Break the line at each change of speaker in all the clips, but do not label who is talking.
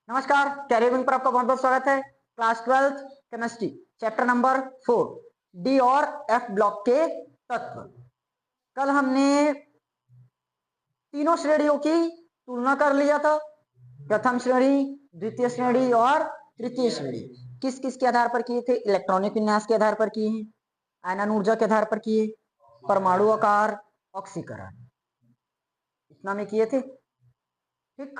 नमस्कार, कैरियर पर आपका बहुत बहुत स्वागत है। Class 12 chemistry chapter number 4 D और एफ ब्लॉक के तत्व। कल हमने तीनों श्रेणियों की तुलना कर लिया था, प्रथम श्रेणी, द्वितीय श्रेणी और तृतीय श्रेणी। किस किस के आधार पर किए थे? इलेक्ट्रॉनिक विन्यास के आधार पर किए हैं, आयनन ऊर्जा के आधार पर किए, परमाणु आकार, ऑक्सीकरण, इतना में किए थे। ठीक,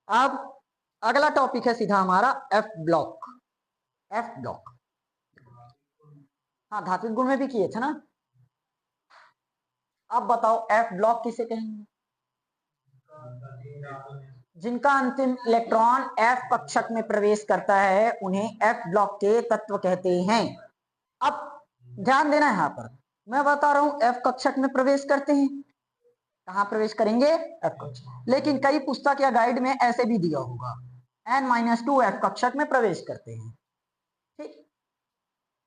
अब अगला टॉपिक है सीधा हमारा एफ ब्लॉक। एफ ब्लॉक, हाँ धात्विक गुण में भी किए थे ना। अब बताओ एफ ब्लॉक किसे कहेंगे? जिनका अंतिम इलेक्ट्रॉन एफ कक्षक में प्रवेश करता है उन्हें एफ ब्लॉक के तत्व कहते हैं। अब ध्यान देना है, यहाँ पर मैं बता रहा हूं एफ कक्षक में प्रवेश करते हैं। कहां प्रवेश करेंगे? एफ कक्षक। लेकिन कई पुस्तक या गाइड में ऐसे भी दिया होगा n-2 एफ कक्षक में प्रवेश करते हैं। ठीक,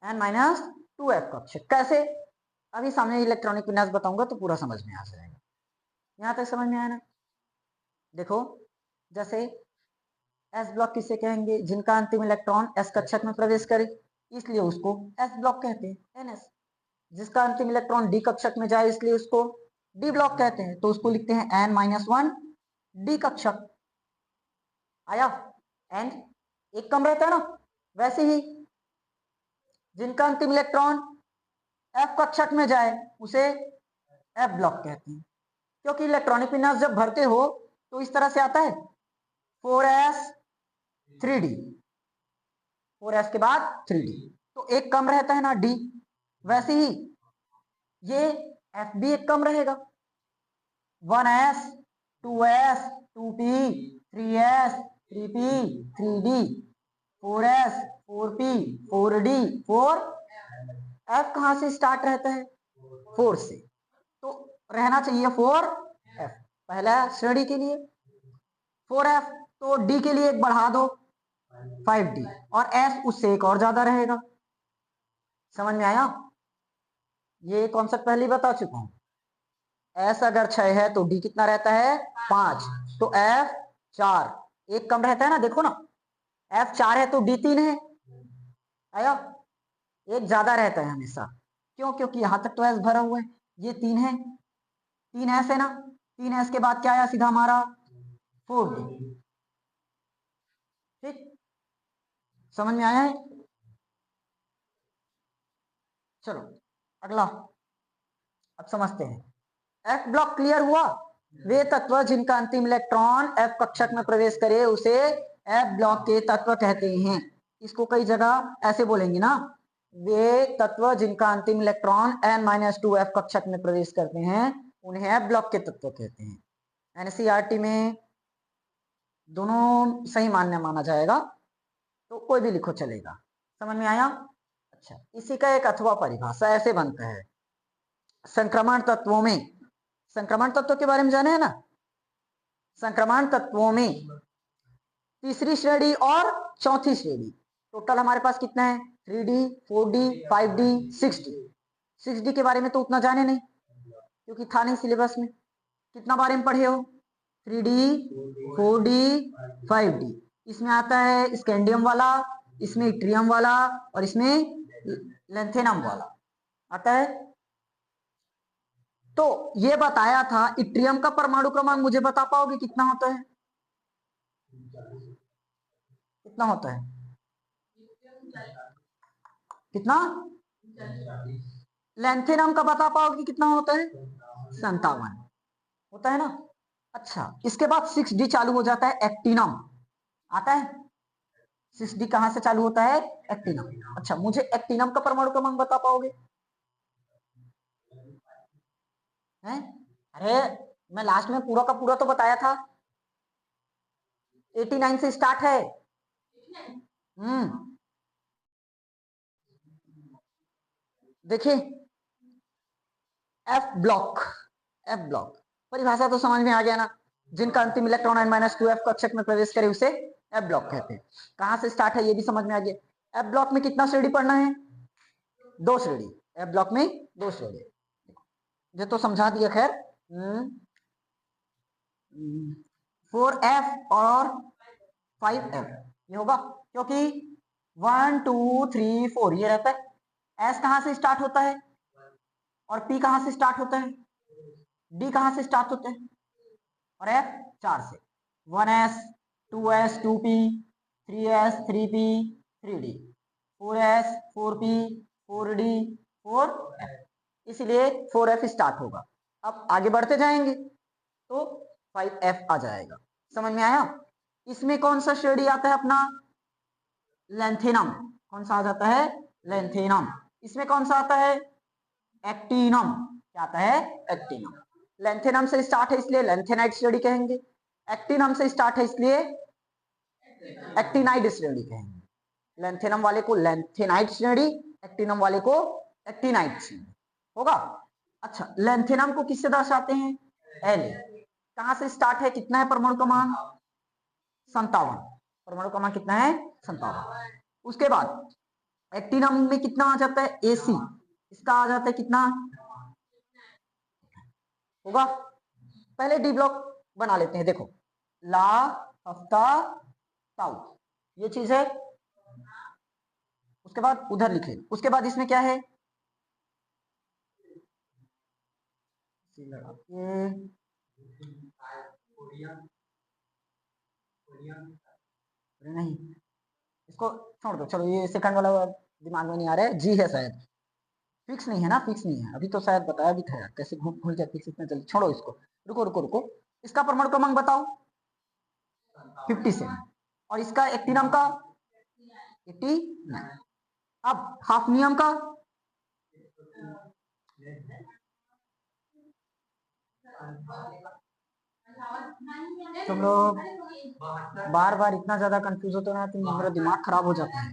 n-2 एफ कक्षक कैसे? अभी सामने इलेक्ट्रॉनिक विन्यास बताऊंगा तो पूरा समझ में आ जाएगा। यहां तक समझ में आया ना? देखो, जैसे एस ब्लॉक किसे कहेंगे? जिनका अंतिम इलेक्ट्रॉन एस कक्षक में प्रवेश करे, इसलिए उसको एस ब्लॉक कहते हैं, NS। जिसका अंतिम इलेक्ट्रॉन डी कक्षक में जाए इसलिए उसको डी ब्लॉक कहते हैं, तो उसको लिखते हैं n-1 डी कक्षक। आया? एंड एक कम रहता है ना। वैसे ही जिनका अंतिम इलेक्ट्रॉन एफ कक्षक में जाए उसे एफ ब्लॉक कहते हैं, क्योंकि इलेक्ट्रॉनिक विन्यास जब भरते हो तो इस तरह से आता है 4s 3d, 4s के बाद 3d, तो एक कम रहता है ना d। वैसे ही ये एफ भी एक कम रहेगा, 1s 2s 2p 3s 3p 3d 4s 4p 4d 4। F कहां से स्टार्ट रहता है? 4 से, तो रहना चाहिए 4f पहला श्रेणी के लिए, 4f। तो d के लिए एक बढ़ा दो 5d, और s उससे एक और ज्यादा रहेगा। समझ में आया? ये कॉन्सेप्ट पहले बता चुका हूं। s अगर 6 है तो d कितना रहता है? 5, तो f 4, एक कम रहता है ना। देखो ना, f 4 है तो d 3 है। आया? एक ज्यादा रहता है हमेशा, क्यों? क्योंकि यहां तक तो s भरा हुआ है, ये 3 है, 3s है ना। 3s के बाद क्या आया? सीधा हमारा 4d। ठीक, समझ में आया है? चलो अगला अब समझते हैं। एफ ब्लॉक क्लियर हुआ? वे तत्व जिनका अंतिम इलेक्ट्रॉन एफ कक्षक में प्रवेश करे उसे एफ ब्लॉक के तत्व कहते हैं। इसको कई जगह ऐसे बोलेंगे ना, वे तत्व जिनका अंतिम इलेक्ट्रॉन n-2 एफ कक्षक में प्रवेश करते हैं उन्हें एफ ब्लॉक के तत्व कहते हैं। एनसीईआरटी में दोनों सही माना जाएगा, तो कोई भी लिखो चलेगा। समझ में आया? अच्छा, इसी का एक अथवा परिभाषा ऐसे बनता है। संक्रमण तत्वों में, संक्रमण तत्व के बारे में जाने हैं ना। संक्रमण तत्वों में तीसरी श्रेणी और चौथी श्रेणी, टोटल हमारे पास कितना है? 3d 4d 5d 6d। 6d के बारे में तो उतना जाने नहीं, क्योंकि था नहीं सिलेबस में। कितना बारे में पढ़े हो? 3d 4d 5d। इसमें आता है स्कैंडियम वाला, इसमें इट्रियम वाला, और इसमें लेंथेनम वाला आता है। तो ये बताया था, इट्रियम का परमाणु क्रमांक मुझे बता पाओगे कितना होता है? कितना होता है? कितना? लेंथेनम का बता पाओगे कितना होता है? 57 होता है ना। अच्छा, इसके बाद 6d चालू हो जाता है, एक्टिनम आता है। 6d कहां से चालू होता है? एक्टिनम। अच्छा, मुझे एक्टिनम का परमाणु क्रमांक बता पाओगे? हैं? अरे मैं लास्ट में पूरा का पूरा तो बताया था, 89 से स्टार्ट है। देखिए एफ ब्लॉक, एफ ब्लॉक परिभाषा तो समझ में आ गया ना। जिनका अंतिम इलेक्ट्रॉन n-2 एफ कक्षक में प्रवेश करे उसे एफ ब्लॉक कहते हैं। कहां से स्टार्ट है ये भी समझ में आ गया। एफ ब्लॉक में कितना श्रेणी पढ़ना है? 2 श्रेणी। एफ ब्लॉक में 2 श्रेणी, ये तो समझा दिया। खैर 4f और 5f ये होगा, क्योंकि 1 2 3 4 ये रहता है। s कहां से स्टार्ट होता है और p कहां से स्टार्ट होता है, d कहां से स्टार्ट होता है और f 4 से। 1s 2s 2p 3s 3p 3d 4s 4p 4d 4f, इसलिए 4f स्टार्ट होगा। अब आगे बढ़ते जाएंगे तो 5f आ जाएगा। समझ में आया? इसमें कौन सा श्रेणी आता है अपना, लेंथेनम। कौन सा आ जाता है, लेंथेनम। इसमें कौन सा आता है, एक्टिनम। क्या आता है, एक्टिनम। लेंथेनम से स्टार्ट है इसलिए लेंथेनाइट श्रेणी कहेंगे, एक्टिनम से स्टार्ट है इसलिए एक्टिनाइड श्रेणी कहेंगे। लेंथेनम वाले को लेंथेनाइट श्रेणी, एक्टिनम वाले को एक्टिनाइट श्रेणी होगा। अच्छा, लेंथेनम को किससे दर्शाते हैं, एल। कहां से स्टार्ट है, कितना है परमाणु क्रमांक, 57। परमाणु क्रमांक कितना है, 57। उसके बाद एक्टिनम में कितना आ जाता है, एसी। इसका आ जाता है कितना होगा, पहले डी ब्लॉक बना लेते हैं। देखो, ला, हफ्ता, ताऊ, ये चीज है। उसके बाद उधर लिखे, उसके बाद इसमें क्या है, नहीं इसको छोड़ दो, चलो ये सेकंड वाला दिमाग में नहीं आ रहा है, जी है शायद, फिक्स नहीं है ना, फिक्स नहीं है अभी तो, शायद बताया भी था यार, कैसे भूल जाए फिक्स इतना जल्दी, छोड़ो इसको। रुको रुको रुको, इसका परमाणु क्रमांक बताओ, 57। और इसका एक्टिनम का 89। अब हाफनियम का, तुम लोग बार बार इतना ज्यादा कंफ्यूज होते ना, तुम मेरा दिमाग खराब हो जाता है।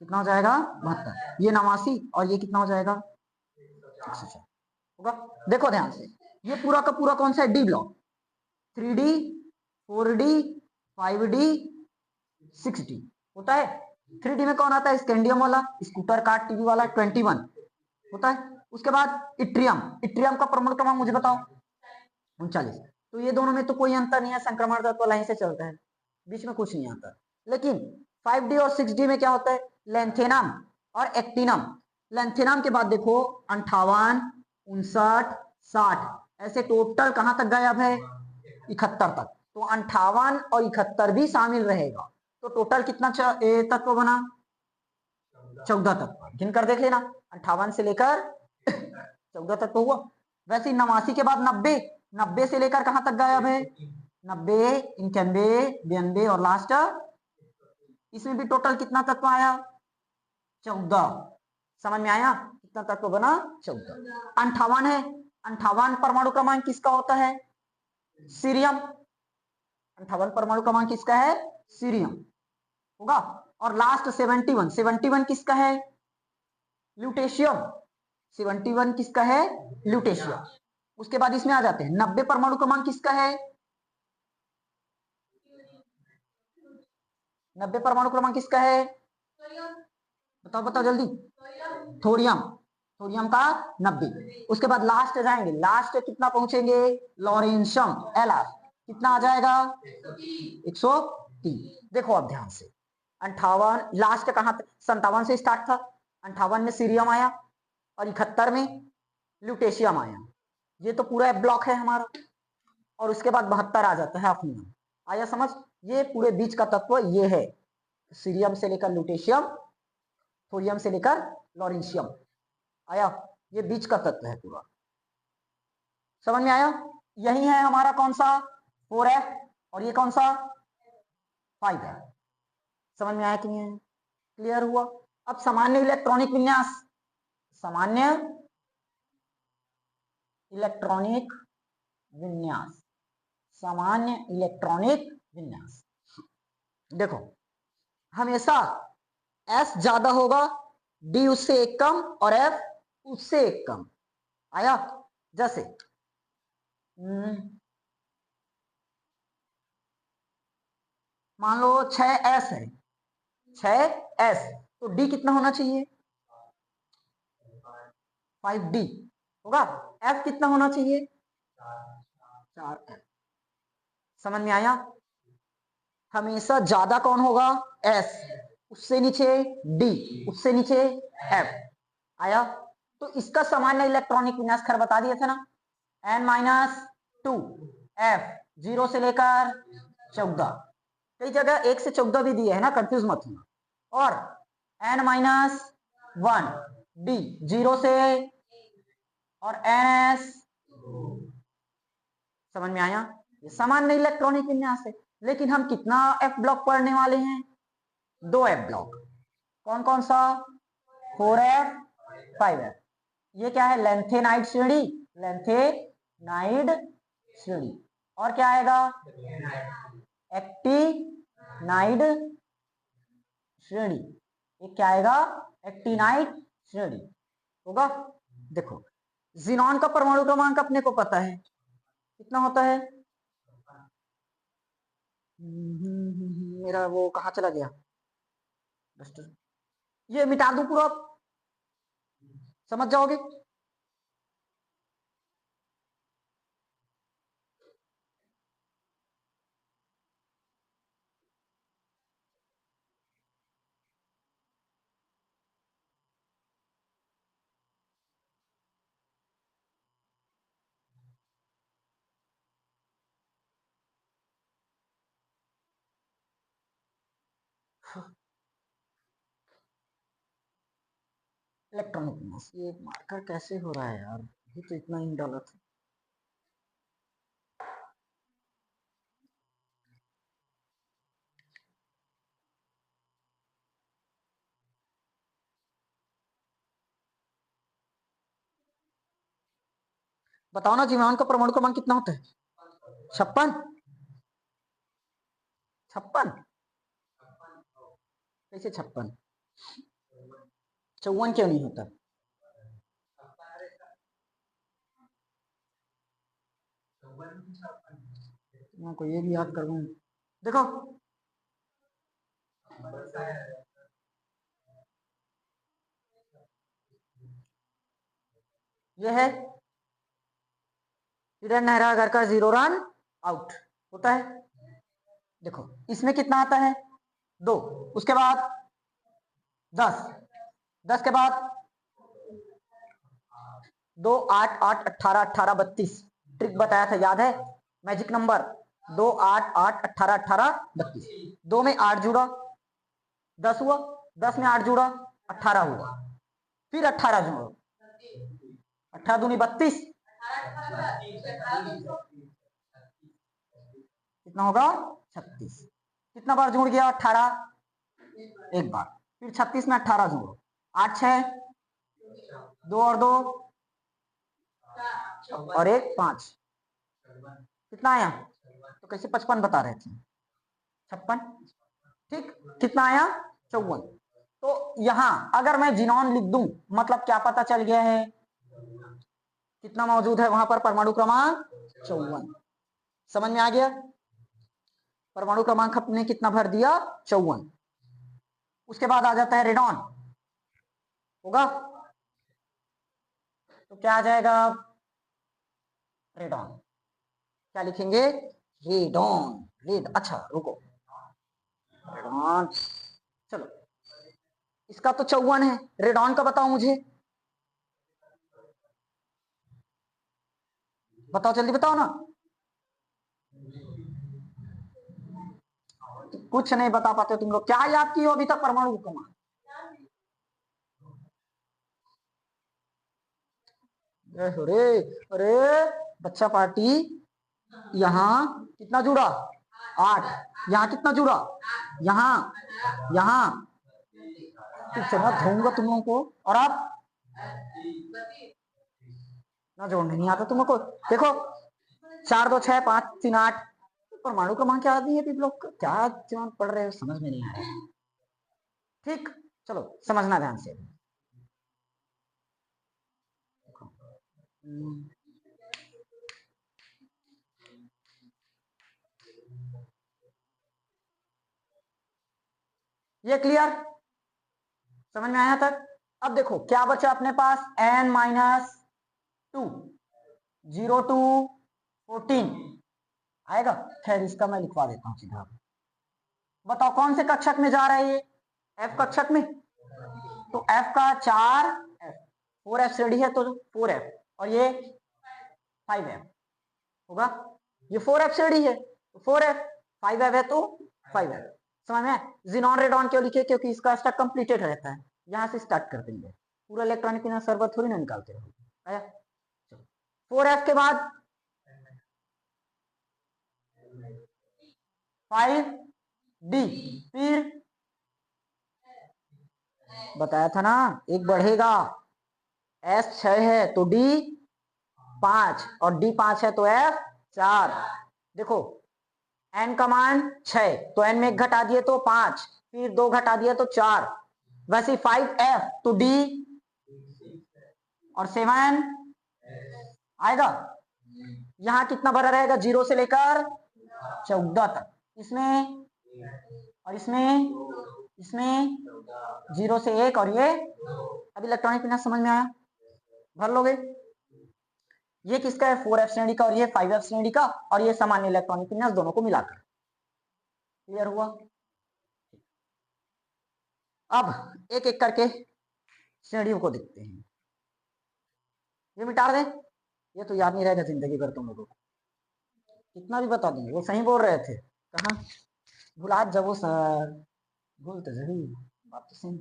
कितना हो जाएगा, 72। ये 89 और ये कितना हो जाएगा, 104 होगा। देखो ध्यान से, ये पूरा का पूरा कौन सा है, D block. 3D 4D 5D 6D होता है। 3D में कौन आता है, स्कैंडियम वाला, स्कूटर कार टीवी वाला 21 होता है। उसके बाद इट्रियम, इट्रियम का परमाणु क्रमांक मुझे बताओ, 39। तो ये दोनों में तो कोई अंतर नहीं है, संक्रमण तत्व लाइन से चलता है, बीच में कुछ नहीं आता। लेकिन 5D और 6D में क्या होता है, लेंथेनम और एक्टिनम। लेंथेनम के बाद देखो 58 59 60, ऐसे टोटल कहां तक गायब है, 71 तक। तो 58 और 71 भी शामिल रहेगा, तो टोटल कितना तत्व बना, 14 तत्व। गिनकर देख लेना, 58 से लेकर 14 तत्व हुआ। वैसे 89 के बाद 90, 90 से लेकर कहां तक गायब है, 90 91 92 और लास्ट, इसमें भी टोटल कितना तत्व आया, 14। समझ में आया, कितना तत्व बना, 14। 58 है, 58 परमाणु क्रमांक किसका होता है, सीरियम। 58 परमाणु क्रमांक किसका है, सीरियम होगा। और लास्ट 71, 71 किसका है, ल्यूटेशियम। 71 किसका है, ल्यूटेशियम। उसके बाद इसमें आ जाते हैं 90 परमाणु क्रमांक किसका है, 90 परमाणु क्रमांक किसका है, बताओ बताओ जल्दी, थोरियम। थोरियम का 90। उसके बाद लास्ट जाएंगे, लास्ट कितना पहुंचेंगे, लॉरेंशियम, एलआर कितना आ जाएगा, 103। देखो अब ध्यान से, 58 लास्ट कहां, 57 से स्टार्ट था, 58 में सीरियम आया और 71 में ल्यूटेशियम आया। ये तो पूरा ब्लॉक है हमारा। और उसके बाद 72 आ जाता है हाफनियम। आया समझ, ये पूरे बीच का तत्व ये है, सीरियम से लेकर ल्यूटेशियम, थोरियम से लेकर लॉरेंशियम। आया, ये बीच का तत्व है पूरा। समझ में आया, यही है हमारा कौन सा, 4f, और ये कौन सा, 5f। समझ में आया कि नहीं आया, क्लियर हुआ। अब सामान्य इलेक्ट्रॉनिक विन्यास, सामान्य इलेक्ट्रॉनिक विन्यास, सामान्य इलेक्ट्रॉनिक विन्यास। देखो, हमेशा S ज्यादा होगा, D उससे एक कम और F उससे एक कम। आया, जैसे मान लो 6s है, 6s, तो D कितना होना चाहिए, 5D होगा। F कितना होना चाहिए, 4f। समझ में आया? हमेशा ज्यादा कौन होगा? S, उससे नीचे D, उससे नीचे F। आया? तो इसका सामान्य इलेक्ट्रॉनिक विन्यास खैर बता दिया था ना, n-2 F 0 से लेकर 14। कई जगह 1 से 14 भी दिए है ना, कंफ्यूज मत होना। और n-1 D 0 से और ns। समझ में आया? ये सामान्य इलेक्ट्रॉनिक विन्यास है। लेकिन हम कितना एफ ब्लॉक पढ़ने वाले हैं? 2 एफ ब्लॉक। कौन कौन सा? 4f 5f। ये क्या है? लेंथेनाइड श्रेणी, लेंथेनाइड श्रेणी। और क्या आएगा? एक्टिनाइड श्रेणी। ये क्या आएगा? एक्टिनाइड श्रेणी होगा। देखो, जिनॉन का परमाणु क्रमांक अपने को पता है, कितना होता है? मेरा वो कहाँ चला गया? ये मिटा दूं पूरा, समझ जाओगे। इलेक्ट्रॉनिक विन्यास, ये मार्कर कैसे हो रहा है यार? ये तो इतना ही डाला था। बताओ ना, जीवाणु का परमाणु क्रमांक कितना होता है? 56। 56 कैसे? 56 54 क्यों नहीं होता? को ये भी याद करूँ। देखो, ये है हिरन नेहरा का 0 रन आउट होता है। देखो, इसमें कितना आता है? 2, उसके बाद 10, 10 के बाद 2 8 8 18 18 32। ट्रिक बताया था, याद है? Magic number 2 8 8 18 18 32। 2 में 8 जुड़ा 10 हुआ, 10 में 8 जुड़ा 18 हुआ, फिर 18 जोड़ो, 18 दूनी 32। कितना होगा? 36। कितना बार जुड़ गया? 18 एक बार, फिर 36 में 18 जोड़ो, 8 6 2 और 2 और 1 5। कितना आया? तो कैसे 55 बता रहे थे? 56। ठीक, कितना आया? 54। तो यहां अगर मैं जिनॉन लिख दूं, मतलब क्या पता चल गया है? कितना मौजूद है वहां पर? परमाणु क्रमांक 54। समझ में आ गया? परमाणु क्रमांक अपने कितना भर दिया? 54। उसके बाद आ जाता है रेडॉन, होगा? तो क्या आ जाएगा? रेडॉन। क्या लिखेंगे? रेडॉन। रेड, अच्छा रुको, रेडॉन। चलो, इसका तो 54 है, रेडॉन का बताओ मुझे, बताओ जल्दी बताओ ना। कुछ नहीं बता पाते तुम लोग, क्या याद किए हो अभी तक परमाणु क्रमांक? अरे अरे बच्चा पार्टी, यहाँ कितना जुड़ा? 8। यहाँ कितना जुड़ा? यहाँ यहाँ इतना धोऊंगा तुम लोगों को। और आप ना जोड़ने नहीं आता तुम लोग को। देखो, 4 2 6 5 3 8। परमाणु क्रमांक क्या आदमी है लोग, क्या दिमाग पढ़ रहे हो, समझ में नहीं आ रहा है। ठीक, चलो समझना ध्यान से। ये क्लियर? समझ में आया तक? अब देखो क्या बचा अपने पास? n-2 0 to 14। आएगा। खैर इसका मैं लिखवा देता हूँ सीधा। बताओ कौन से कक्षक में जा रहा है ये, एफ कक्षक में। तो एफ का 4 एफ, 4f श्रेणी है तो 4f, और ये 5f होगा। ये 4f श्रेणी है तो 4f, 5f है तो 5f। समझ में? ज़ीनॉन रेडॉन क्यों लिखे? क्योंकि इसका स्टैक कंप्लीटेड रहता है, यहां से स्टार्ट कर देंगे, पूरा इलेक्ट्रॉनिक सर्वर थोड़ी ना निकालते रहो। आया? 4f के बाद 5d, फिर बताया था ना एक बढ़ेगा, s 6 है तो d 5, और d 5 है तो f 4। देखो n का मान 6, तो n में 1 घटा दिए तो 5, फिर 2 घटा दिए तो 4, वैसे 5f तो d और 7 आएगा। यहां कितना भरा रहेगा? 0 से लेकर 14 तक, इसमें और इसमें 0 से 1, और ये अब इलेक्ट्रॉनिक विन्यास समझ में आया? भर लोगे। ये किसका है? 4f श्रेणी का, और ये 5f श्रेणी का, और ये सामान्य इलेक्ट्रॉनिक विन्यास दोनों को मिलाकर। क्लियर हुआ? अब एक एक करके श्रेणियों को देखते हैं। ये मिटा दे, ये तो याद नहीं रहेगा जिंदगी भर तुम लोगों को, कितना भी बता देंगे। वो सही बोल रहे थे, कहा भुला जब सर, भूलते जरूर बात तो सही।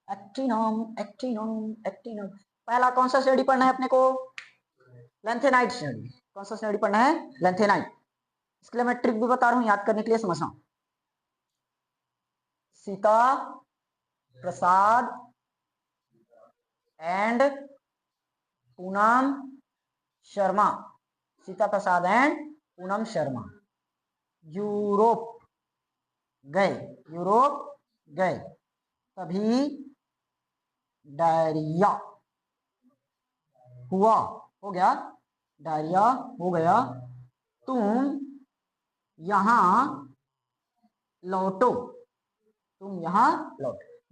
एक्टिनोम एक्टिनोम एक्टिनोम, पहला कौन सा श्रेणी पढ़ना है अपने को? लेंथेनाइट श्रेणी। कौन सा श्रेणी पढ़ना है? लेंथेनाइट। इसके लिए मैं ट्रिक भी बता रहा हूं, याद करने के लिए समझना। Sita Prasad and Poonam Sharma, Sita Prasad and Poonam Sharma Europe गए, तभी डायरिया हो गया, तुम यहां लौटो,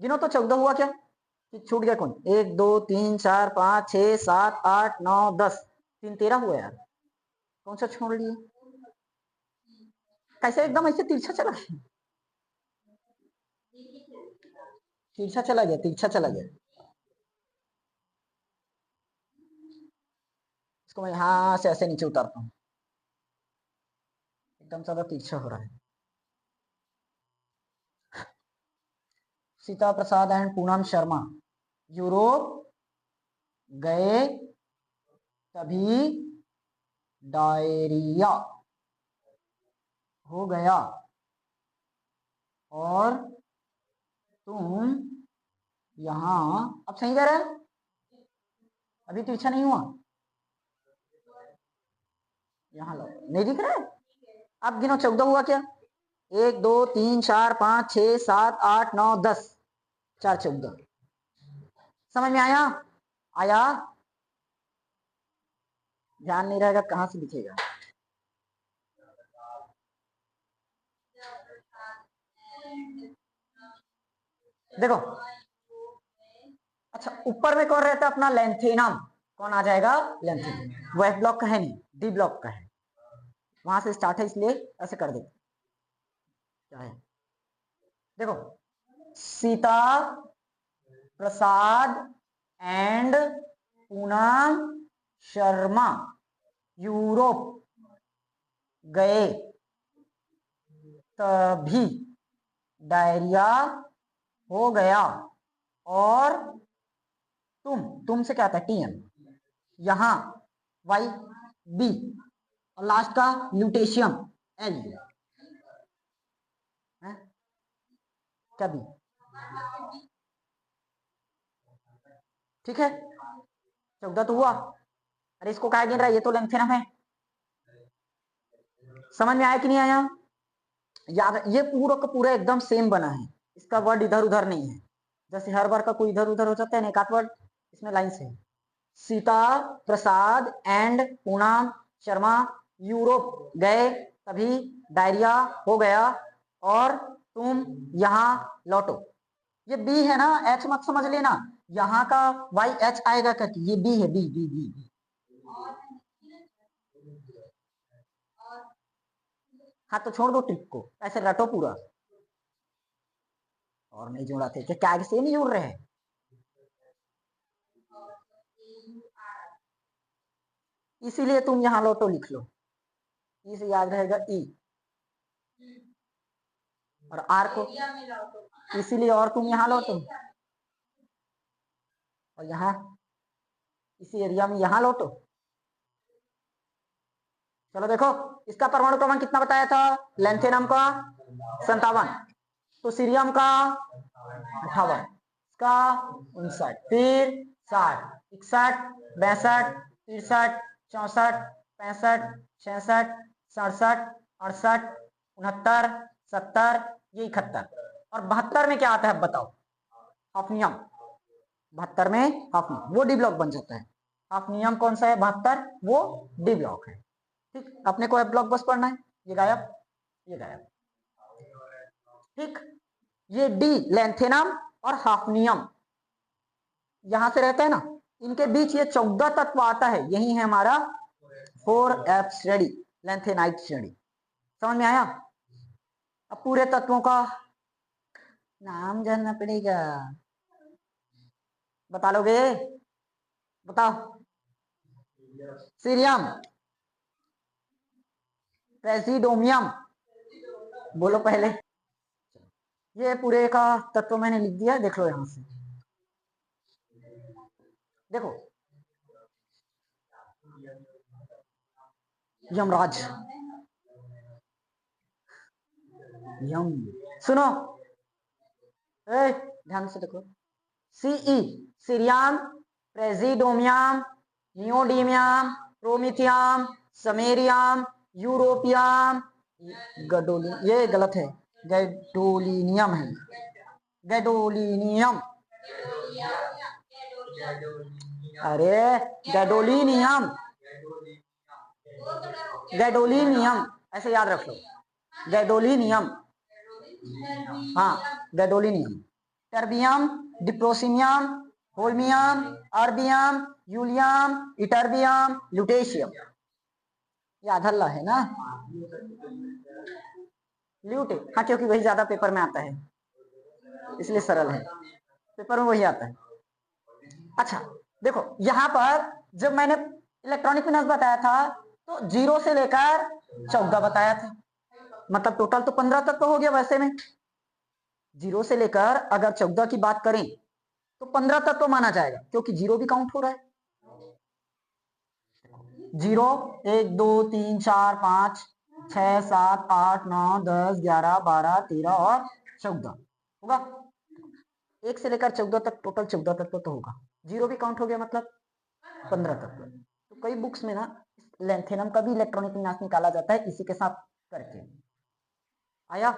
गिनो तो 14 हुआ क्या? छूट गया कौन? 1 2 3 4 5 6 7 8 9 10, 3 13 हुआ यार, कौन सा छोड़ लिए? कैसे एकदम ऐसे तिरछा चला गया? तिरछा चला गया। इसको मैं यहां से ऐसे नीचे उतारता हूँ, एकदम ज्यादा तिरछा हो रहा है। सीता प्रसाद एंड पूनम शर्मा यूरोप गए, तभी डायरिया हो गया, और तुम यहां, अब सही कह रहे हैं? अभी तो इच्छा नहीं हुआ, यहां लो, नहीं दिख रहा है? अब गिनो 14 हुआ क्या? 1 2 3 4 5 6 7 8 9 10, 4 14। समझ में आया? ध्यान नहीं रहेगा कहां से दिखेगा? देखो, अच्छा ऊपर में कौन रहता है? अपना लेंथेनम। कौन आ जाएगा? लेंथेनम। वो एफ ब्लॉक का है नहीं, डी ब्लॉक का है, वहां से स्टार्ट है, इसलिए ऐसे कर देते। क्या है? देखो, सीता प्रसाद एंड पूनम शर्मा यूरोप गए, तभी डायरिया हो गया, और तुम से क्या आता है? टीएम, यहां वाई बी, और लास्ट का ल्यूटेशियम एल, क्या बी? ठीक है, 14 तो हुआ। अरे इसको क्या गिन रहा है? ये तो लेंथेनम है। समझ में आया कि नहीं आया? याद, ये पूरा का पूरा एकदम सेम बना है, इसका वर्ड इधर उधर नहीं है। जैसे हर बार का कोई इधर उधर हो जाता है ना, एक आध वर्ड, इसमें लाइन से। सीता प्रसाद एंड पूनम शर्मा यूरोप गए, तभी डायरिया हो गया, और तुम यहां लौटो। ये बी है ना, एच मत समझ लेना, यहाँ का वाई एच आएगा करके, ये बी है, बी बी बी बी। हाँ तो छोड़ दो ट्रिक को, ऐसे रटो पूरा। और नहीं जोड़ा थे क्या से नहीं जोड़ रहे हैं? इसीलिए तुम यहाँ लौटो लिख लो, ई से याद रहेगा ई, और आर को, इसीलिए और तुम यहाँ लौटो, और यहाँ इसी एरिया में यहाँ लौटो। चलो देखो, इसका परमाणु क्रमांक कितना बताया था? लैंथेनम का 57, तो सीरियम का 58, इसका 59, फिर 60, 61, 62, 63, 64, 65, 66, 67, 68, 69, 70, ये 71, और 72 में क्या आता है बताओ? हाफनियम। 72 में हाफनियम, वो डी ब्लॉक बन जाता है। हाफनियम कौन सा है? 72, वो डी ब्लॉक है। ठीक, अपने को एफ ब्लॉक बस पढ़ना है। ये गायब, ये गायब। ठीक, ये डी लैंथेनम और हाफनियम यहां से रहता है ना, इनके बीच ये 14 तत्व आता है, यही है हमारा 4f श्रेणी, लैंथेनाइट श्रेणी। समझ में आया? अब पूरे तत्वों का नाम जानना पड़ेगा, बता लोगे? बताओ। सीरियम, प्रेसिडोमियम, बोलो पहले। ये पूरे का तत्व मैंने लिख दिया, देख लो यहां से। देखो, यमराज, यम, सुनो, ध्यान से देखो, C E cerium, praseodymium, neodymium, promethium, samarium, europium, गडोली, ये गलत है, गैडोलिनियम है, गैडोलिनियम, अरे गैडोलिनियम, गैडोलिनियम ऐसे याद रख लो, गैडोलिनियम, हाँ gadolinium, terbium, dysprosium, holmium, erbium, thulium, ytterbium, lutetium, ये आधा है ना, ल्यूटे, हाँ क्योंकि वही ज्यादा पेपर में आता है, इसलिए सरल है, पेपर में वही आता है। अच्छा देखो, यहां पर जब मैंने इलेक्ट्रॉनिक विन्यास बताया था तो 0 से लेकर 14 बताया था, मतलब टोटल तो 15 तक तो हो गया। वैसे में 0 से लेकर अगर 14 की बात करें तो 15 तक तो माना जाएगा, क्योंकि 0 भी काउंट हो रहा है। 0 1 2 3 4 5 6 7 8 9 10 11 12 13 और 14 होगा। 1 से लेकर 14 तक टोटल 14 तत्व तो होगा, 0 भी काउंट हो गया, मतलब 15 तत्व। तो कई बुक्स में ना लैंथेनम का भी इलेक्ट्रॉनिक विन्यास निकाला जाता है इसी के साथ करके। आया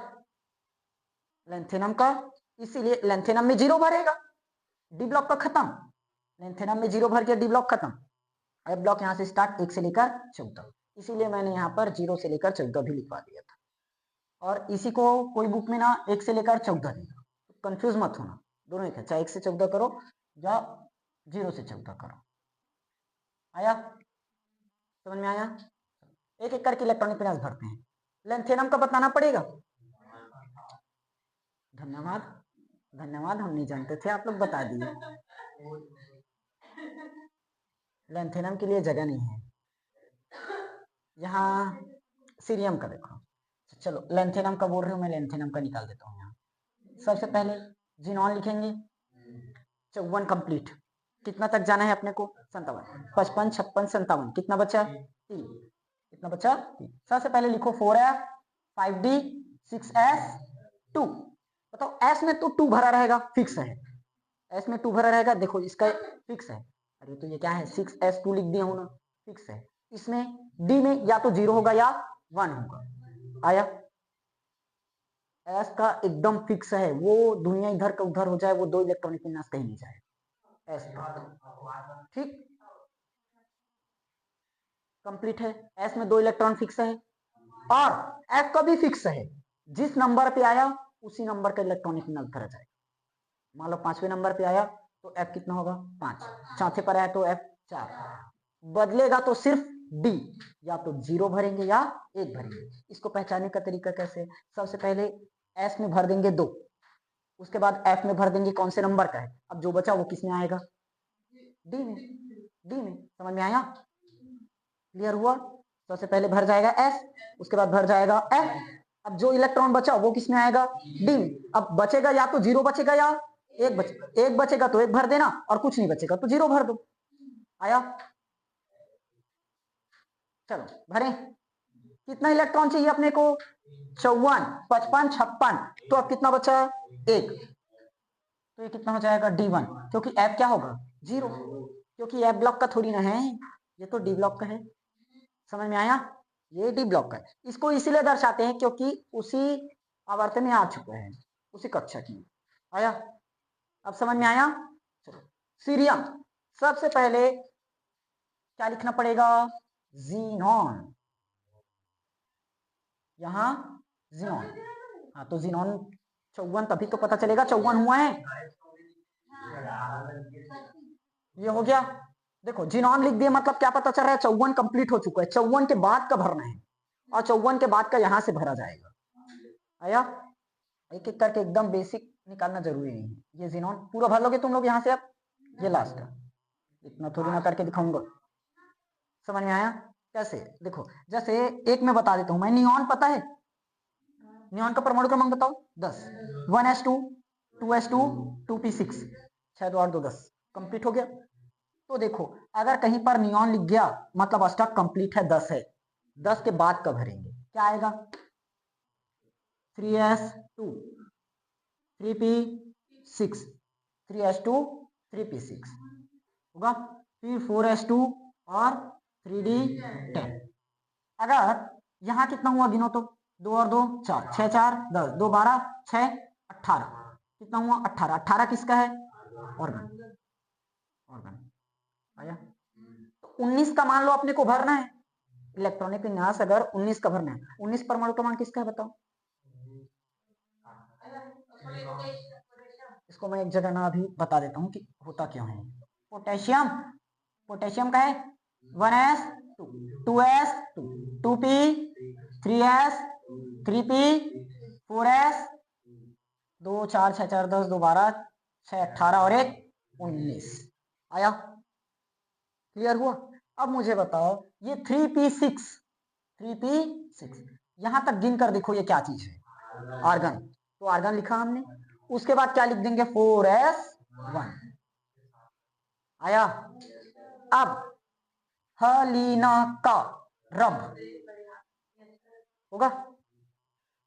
लैंथेनम का, इसीलिए लैंथेनम में 0 भरेगा, डी ब्लॉक का खत्म, लैंथेनम में 0 भर के डी ब्लॉक खत्म। एफ ब्लॉक यहाँ से स्टार्ट 1 से लेकर 14, इसीलिए मैंने यहाँ पर 0 से लेकर 14 भी लिखवा दिया था। और इसी को कोई बुक में ना 1 से लेकर 14 देगा, कंफ्यूज मत होना, दोनों एक है, चाहे 1 से 14 करो या 0 से 14 करो। आया समझ में आया? एक एक करके इलेक्ट्रॉनिक विन्यास भरते हैं। लैंथेनम का बताना पड़ेगा। धन्यवाद, धन्यवाद, हम नहीं जानते थे, आप लोग बता दिए। लैंथेनम के लिए जगह नहीं है यहाँ। सीरियम का देखो, चलो लैंथेनम का बोल रही हूँ मैं, लैंथेनम का निकाल देता हूँ यहाँ। सबसे पहले जिनॉन लिखेंगे, 54 कंप्लीट, कितना तक जाना है अपने को? 57, 55, 56, 57, कितना बचा? 3, कितना बचा? 3। सबसे पहले लिखो 4f, 5d, 6s, 2। बताओ s में तो 2 भरा रहेगा, फिक्स है, s में 2 भरा रहेगा, देखो इसका फिक्स है। अरे तो ये क्या है, 6s2 लिख दिया हूं ना, फिक्स है। इसमें d में या तो 0 होगा या 1 होगा। आया? s का एकदम फिक्स है, वो दुनिया इधर का उधर हो जाए, वो 2 इलेक्ट्रॉनिक विन्यास कहीं नहीं जाएगा s का। ठीक, कंप्लीट है। s में 2 इलेक्ट्रॉन फिक्स है, और f का भी फिक्स है, जिस नंबर पे आया उसी नंबर का इलेक्ट्रॉनिक विन्यास भरा जाएगा। मान लो 5वें नंबर पे आया तो f कितना होगा? 5, चौथे पर आया तो f 4, बदलेगा तो सिर्फ डी, या तो 0 भरेंगे या 1 भरेंगे। इसको पहचानने का तरीका कैसे? सबसे पहले एस में भर देंगे 2, उसके बाद एफ में भर देंगे कौन से नंबर का है। अब जो बचा वो किस में आएगा? डी में। डी में, समझ में आया? क्लियर हुआ? सबसे पहले भर जाएगा एस, उसके बाद भर जाएगा एफ। अब जो इलेक्ट्रॉन बचा वो किस में आएगा? डी में। अब बचेगा या तो 0 बचेगा या 1 बचेगा। 1 बचेगा तो 1 भर देना, और कुछ नहीं बचेगा तो 0 भर दो। आया? चलो भरे। कितना इलेक्ट्रॉन चाहिए अपने को? 54, 55, 56। तो अब कितना बचा? 1। तो ये कितना हो जाएगा? D1, क्योंकि F क्या होगा? 0, क्योंकि F ब्लॉक का थोड़ी ना है, ये तो D ब्लॉक का है। समझ में आया? ये D ब्लॉक का है। इसको इसीलिए दर्शाते हैं क्योंकि उसी आवर्त में आ चुका है, उसी कक्षा की। आया? अब समझ में आया? चलो सीरियम। सबसे पहले क्या लिखना पड़ेगा? जीनॉन। यहाँ जीनॉन। हाँ तो जीनॉन 54, तभी तो पता चलेगा 54 हुआ है। ये हो गया। देखो जीनॉन लिख दिया, मतलब क्या पता चल रहा है? 54 कंप्लीट हो चुका है। 54 के बाद का भरना है, और 54 के बाद का यहां से भरा जाएगा। आया? एक एक करके एकदम बेसिक निकालना जरूरी नहीं है। ये जीनॉन पूरा भर लोगे तुम लोग यहाँ से। अब ये लास्ट है, इतना थोड़ी ना करके दिखाऊंगा। समझ में आया? कैसे? देखो जैसे एक में बता देता हूं मैं। नियॉन पता है? नियॉन का परमाणु क्रमांक बताओ। 10। 1s2, 2s2, 2p6, 6 2 8 2 10। कंप्लीट हो गया। तो देखो अगर कहीं पर नियॉन लिख गया मतलब स्टॉक कंप्लीट है, 10 है। 10 के बाद कब भरेंगे? क्या आएगा? 3s2, 3p6, 3s2, 3p6 होगा। फिर 4s2 और 3d10। अगर यहां कितना हुआ गिनो तो? 2 और 2 4, 6 4 10, 2 12, 6 18। कितना हुआ? 18। 18 किसका है? ऑर्गन। ऑर्गन आया? तो 19 का मान लो अपने को भरना है। इलेक्ट्रॉनिक विन्यास अगर 19 का भरना है। 19 परमाणु क्रमांक किसका है बताओ? इसको मैं एक जगह ना अभी बता देता हूँ कि होता क्यों है। पोटेशियम। पोटेशियम का है 1s 2s 2p 3s 3p 4s 2 4 6 4 10 2 12 6 18 और 1 19। आया? क्लियर हुआ? अब मुझे बताओ ये 3p6, 3p6 यहां तक गिन कर देखो ये क्या चीज है? आर्गन। तो आर्गन लिखा हमने, उसके बाद क्या लिख देंगे? 4s1। आया? अब हलीना का रब होगा,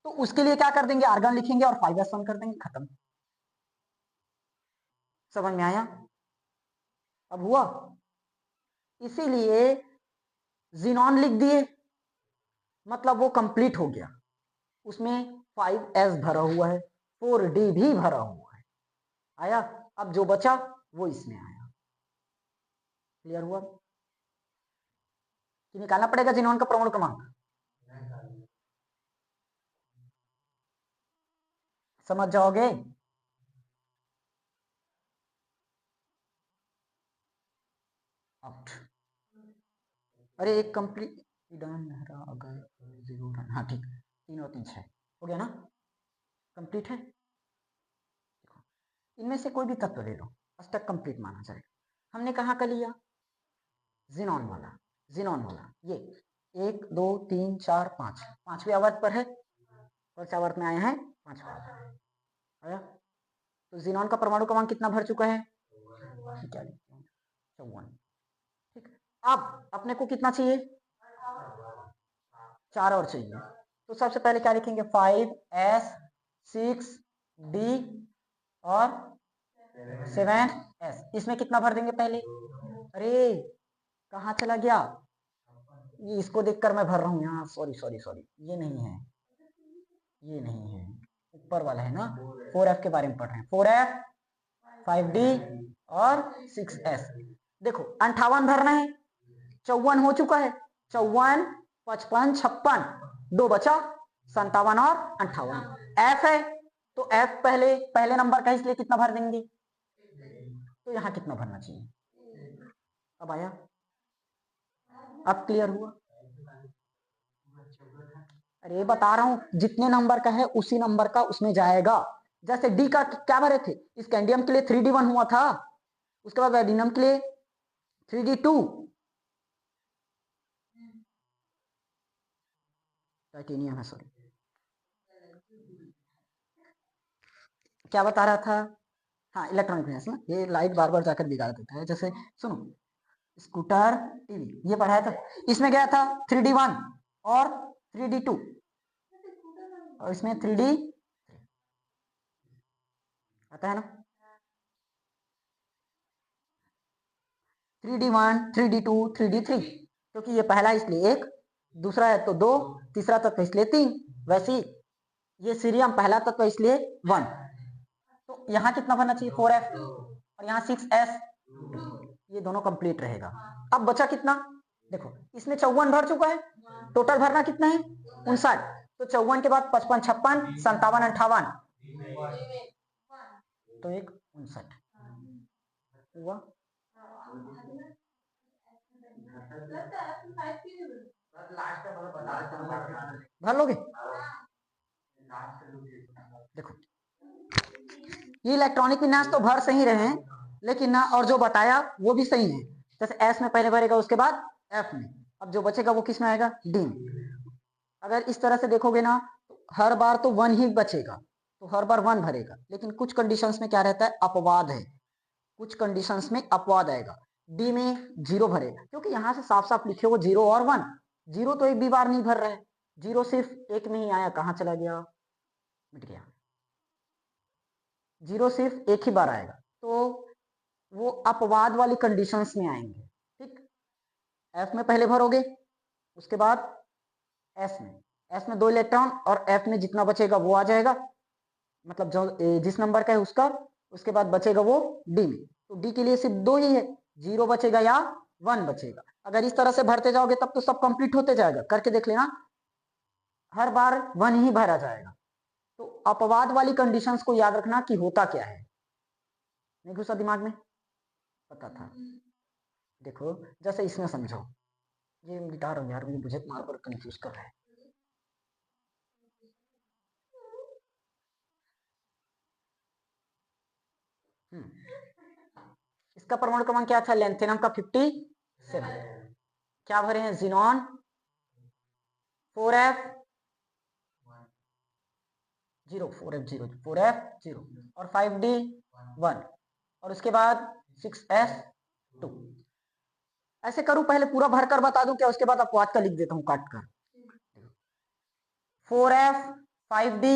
तो उसके लिए क्या कर देंगे? आर्गन लिखेंगे और 5s1 कर देंगे, खत्म। समझ में आया? अब हुआ। इसीलिए जीनॉन लिख दिए मतलब वो कंप्लीट हो गया। उसमें 5s भरा हुआ है, 4d भी भरा हुआ है। आया? अब जो बचा वो इसमें आया। क्लियर हुआ? कि निकालना पड़ेगा जीनॉन का परमाणु क्रमांक। समझ जाओगे? अरे एक कंप्लीट अगर 0 हाँ ठीक, 3 और 3 6 हो गया ना? कंप्लीट है। इनमें से कोई भी तत्व ले लो, अष्टक कंप्लीट माना जाएगा। हमने कहाँ का लिया? जीनॉन वाला। जीनॉन वाला ये 1 2 3 4 5, 5वें आवर्त पर है। कौन से आवर्त में आए हैं? 5वां आया। तो जीनॉन का परमाणु क्रमांक कितना भर चुका है? 54। ठीक। अब अपने को कितना चाहिए? 4 और चाहिए। तो सबसे पहले क्या लिखेंगे? 5s 6d और 7s। इसमें कितना भर देंगे पहले? अरे कहाँ चला गया? ये इसको देखकर मैं भर रहा हूँ यहाँ। सॉरी सॉरी सॉरी, ये नहीं है, ये नहीं है, ऊपर वाला है ना। 4f के बारे में पढ़ रहे हैं। 4f 5d और 6s। देखो 58 भरना है, 54 हो चुका है। 54 55 56, 2 बचा 57 और 58। एफ है तो एफ पहले पहले नंबर का, इसलिए कितना भर देंगे? तो यहाँ कितना भरना चाहिए? अब आया? अब क्लियर हुआ? अरे बता रहा हूं, जितने नंबर का है उसी नंबर का उसमें जाएगा। जैसे डी का क्या भरे थे, स्कैंडियम के लिए 3D1 हुआ था, उसके बाद वेडिनम के लिए 3D2, टाइटेनियम है सॉरी। क्या बता रहा था? हाँ, इलेक्ट्रॉनिक फिनेंस ना, ये लाइट बार बार जाकर बिगाड़ देता है। जैसे सुनो, स्कूटर, टीवी, ये पढ़ाया था, इसमें गया था 3D1 और 3D2, और इसमें 3D आता है ना, 3D1, 3D2, 3D3, क्योंकि ये पहला इसलिए एक, दूसरा है तो दो, तीसरा तत्व इसलिए तीन, वैसे ही ये सीरियम पहला तत्व इसलिए 1। तो यहाँ कितना भरना चाहिए, 4F, और यहाँ 6S, ये दोनों कंप्लीट रहेगा। अब बचा कितना, देखो इसमें 54 भर चुका है, टोटल भरना कितना है, 59। तो 54 के बाद 55, 56, 57, 58, तो एक 59 हुआ। भर लोगे? देखो ये इलेक्ट्रॉनिक विन्यास तो भर सही रहे हैं, लेकिन ना, और जो बताया वो भी सही है। जैसे एस में पहले भरेगा, उसके बाद एफ में, अब जो बचेगा वो किस में आएगा, डी में। अगर इस तरह से देखोगे ना, तो हर बार तो 1 ही बचेगा, तो हर बार 1 भरेगा, लेकिन कुछ कंडीशंस में क्या रहता है, अपवाद है, कुछ कंडीशंस में अपवाद आएगा। डी में 0 भरेगा, क्योंकि यहां से साफ साफ लिखे वो 0 और 1, 0 तो एक भी बार नहीं भर रहा है, 0 सिर्फ एक में ही आया, कहां चला गया, मिट गया, 0 सिर्फ एक ही बार आएगा, तो वो अपवाद वाली कंडीशंस में आएंगे। ठीक, एफ में पहले भरोगे, उसके बाद एस में 2 इलेक्ट्रॉन, और एफ में जितना बचेगा वो आ जाएगा, मतलब जो जिस नंबर का है उसका, उसके बाद बचेगा वो डी में। तो डी के लिए सिर्फ 2 ही है, 0 बचेगा या 1 बचेगा। अगर इस तरह से भरते जाओगे तब तो सब कंप्लीट होते जाएगा, करके देख लेना, हर बार 1 ही भरा जाएगा। तो अपवाद वाली कंडीशंस को याद रखना कि होता क्या है, नहीं घुसा दिमाग में, पता था। देखो जैसे इसमें समझो, ये गिटार हो यार, मुझे मार पर कंफ्यूज कर रहा है। इसका परमाणु क्रमांक क्या था, लेंथेनम का 57। क्या भरे हैं, जिनॉन 4F 0, 4F 0, 4F 0, और 5D 1, और उसके बाद 6S 2। ऐसे करूं, पहले पूरा भरकर बता दूं क्या, उसके बाद अपवाद का लिख देता हूं काट कर। 4F 5D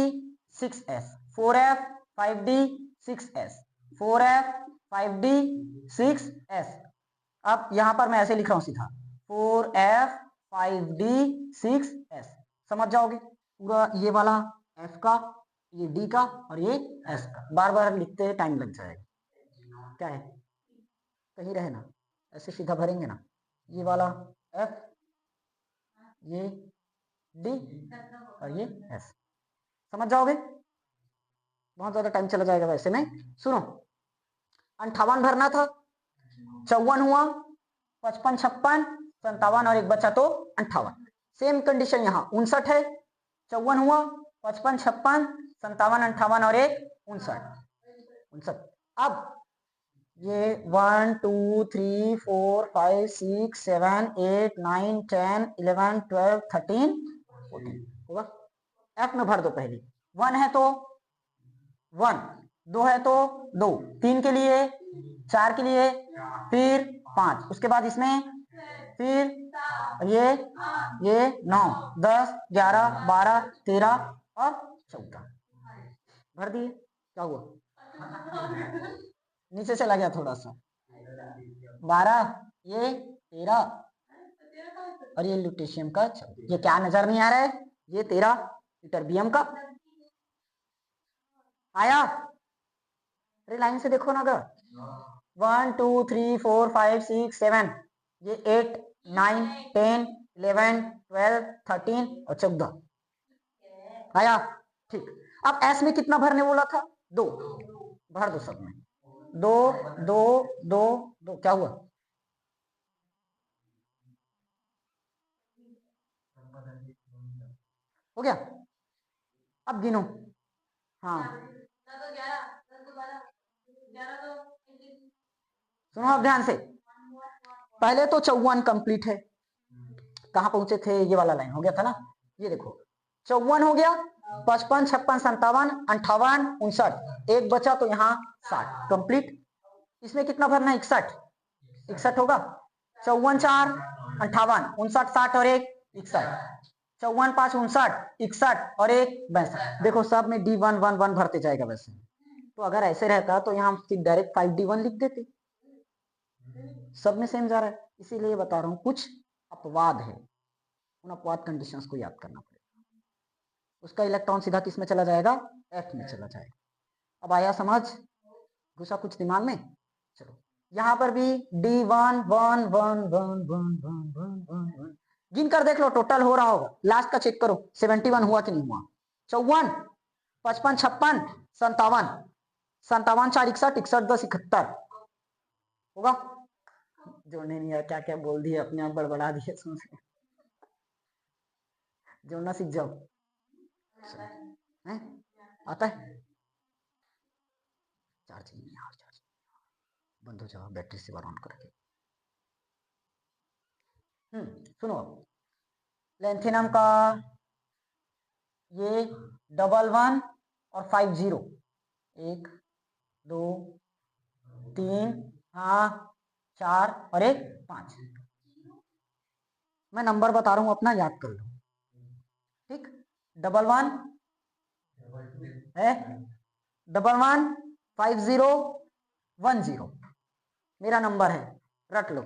6S, 4F 5D 6S, 4F 5D 6S। अब यहां पर मैं ऐसे लिख रहा हूं सीधा, 4F 5D 6S, समझ जाओगे पूरा, ये वाला F का, ये D का, और ये S का, बार बार लिखते टाइम लग जाएगा, क्या है, कहीं रहे ना, ऐसे सीधा भरेंगे ना, ये वाला F, ये D, और ये S, समझ जाओगे, बहुत ज्यादा टाइम चला जाएगा वैसे में। सुनो, 58 भरना था, 54 हुआ, 55, 56, 57, और एक बचा तो 58। सेम कंडीशन यहाँ 59 है, 54 हुआ, 55, 56, 57, 58, और एक 59। अब ये 1 2 3 4 5 6 7 8 9 10 11 12 13 14 होगा। एफ में भर दो, पहले 1 है तो 1, 2 है तो 2, 3 के लिए, 4 के लिए, फिर 5, उसके बाद इसमें, फिर ये 9 10 11 12 13 और 14 भर दिए। क्या हुआ, नीचे चला गया थोड़ा सा, 12, ये 13, और ये लुटेशियम का 14। ये क्या नजर नहीं आ रहा है, ये 13 टर्बियम का आया, अरे लाइन से देखो ना अगर, 1 2 3 4 5 6 7, ये 8 9 10 11 12 13 और 14 आया। ठीक, अब एस में कितना भरने बोला था, 2, भर दो सब में, 2 2 2 2, क्या हुआ, हो गया। अब गिनो। हाँ सुनो अब ध्यान से, पहले तो 54 कंप्लीट है। कहाँ पहुंचे थे, ये वाला लाइन हो गया था ना, ये देखो 54 हो गया, 55 56 57 58 59, एक बचा तो यहाँ 60 कंप्लीट। इसमें कितना भरना है, 61 61 होगा, 54 4 58 59 60 और एक 61, 54 5 59 61 और एक 62। देखो सब में D1 1 1 भरते जाएगा। वैसे तो अगर ऐसे रहता तो यहाँ डायरेक्ट 5D1 लिख देते, सब में सेम जा रहा है, इसीलिए बता रहा हूँ कुछ अपवाद है, उन अपवाद कंडीशंस को याद करना पड़ेगा। उसका इलेक्ट्रॉन सीधा किस में चला जाएगा, F में चला जाएगा। अब आया समझ, घुसा कुछ दिमाग में। चलो यहाँ पर भी D1 1 1 1 1 1 1 1 गिन कर देख लो, टोटल हो रहा होगा, लास्ट का चेक करो 71 हुआ कि नहीं हुआ। 54 55 56 57 57 4 61 61 10 71 होगा। जोड़ने नहीं आया, क्या क्या बोल दिए, अपने आप बड़बड़ा दिए, सुन से जोड़ना सीख जाओ। है आता है, चार्जिंग नहीं यार, चार्जिंग बंद हो जाओ, बैटरी से बार ऑन करके। सुनो, लेंथेनम का ये 1 1 और 5 0, 1 2 3 हाँ 4 और एक 5। मैं नंबर बता रहा हूं अपना, याद कर लो, ठीक। 1 1 है, 1 1 5 0 1 0 मेरा नंबर है, रट लो।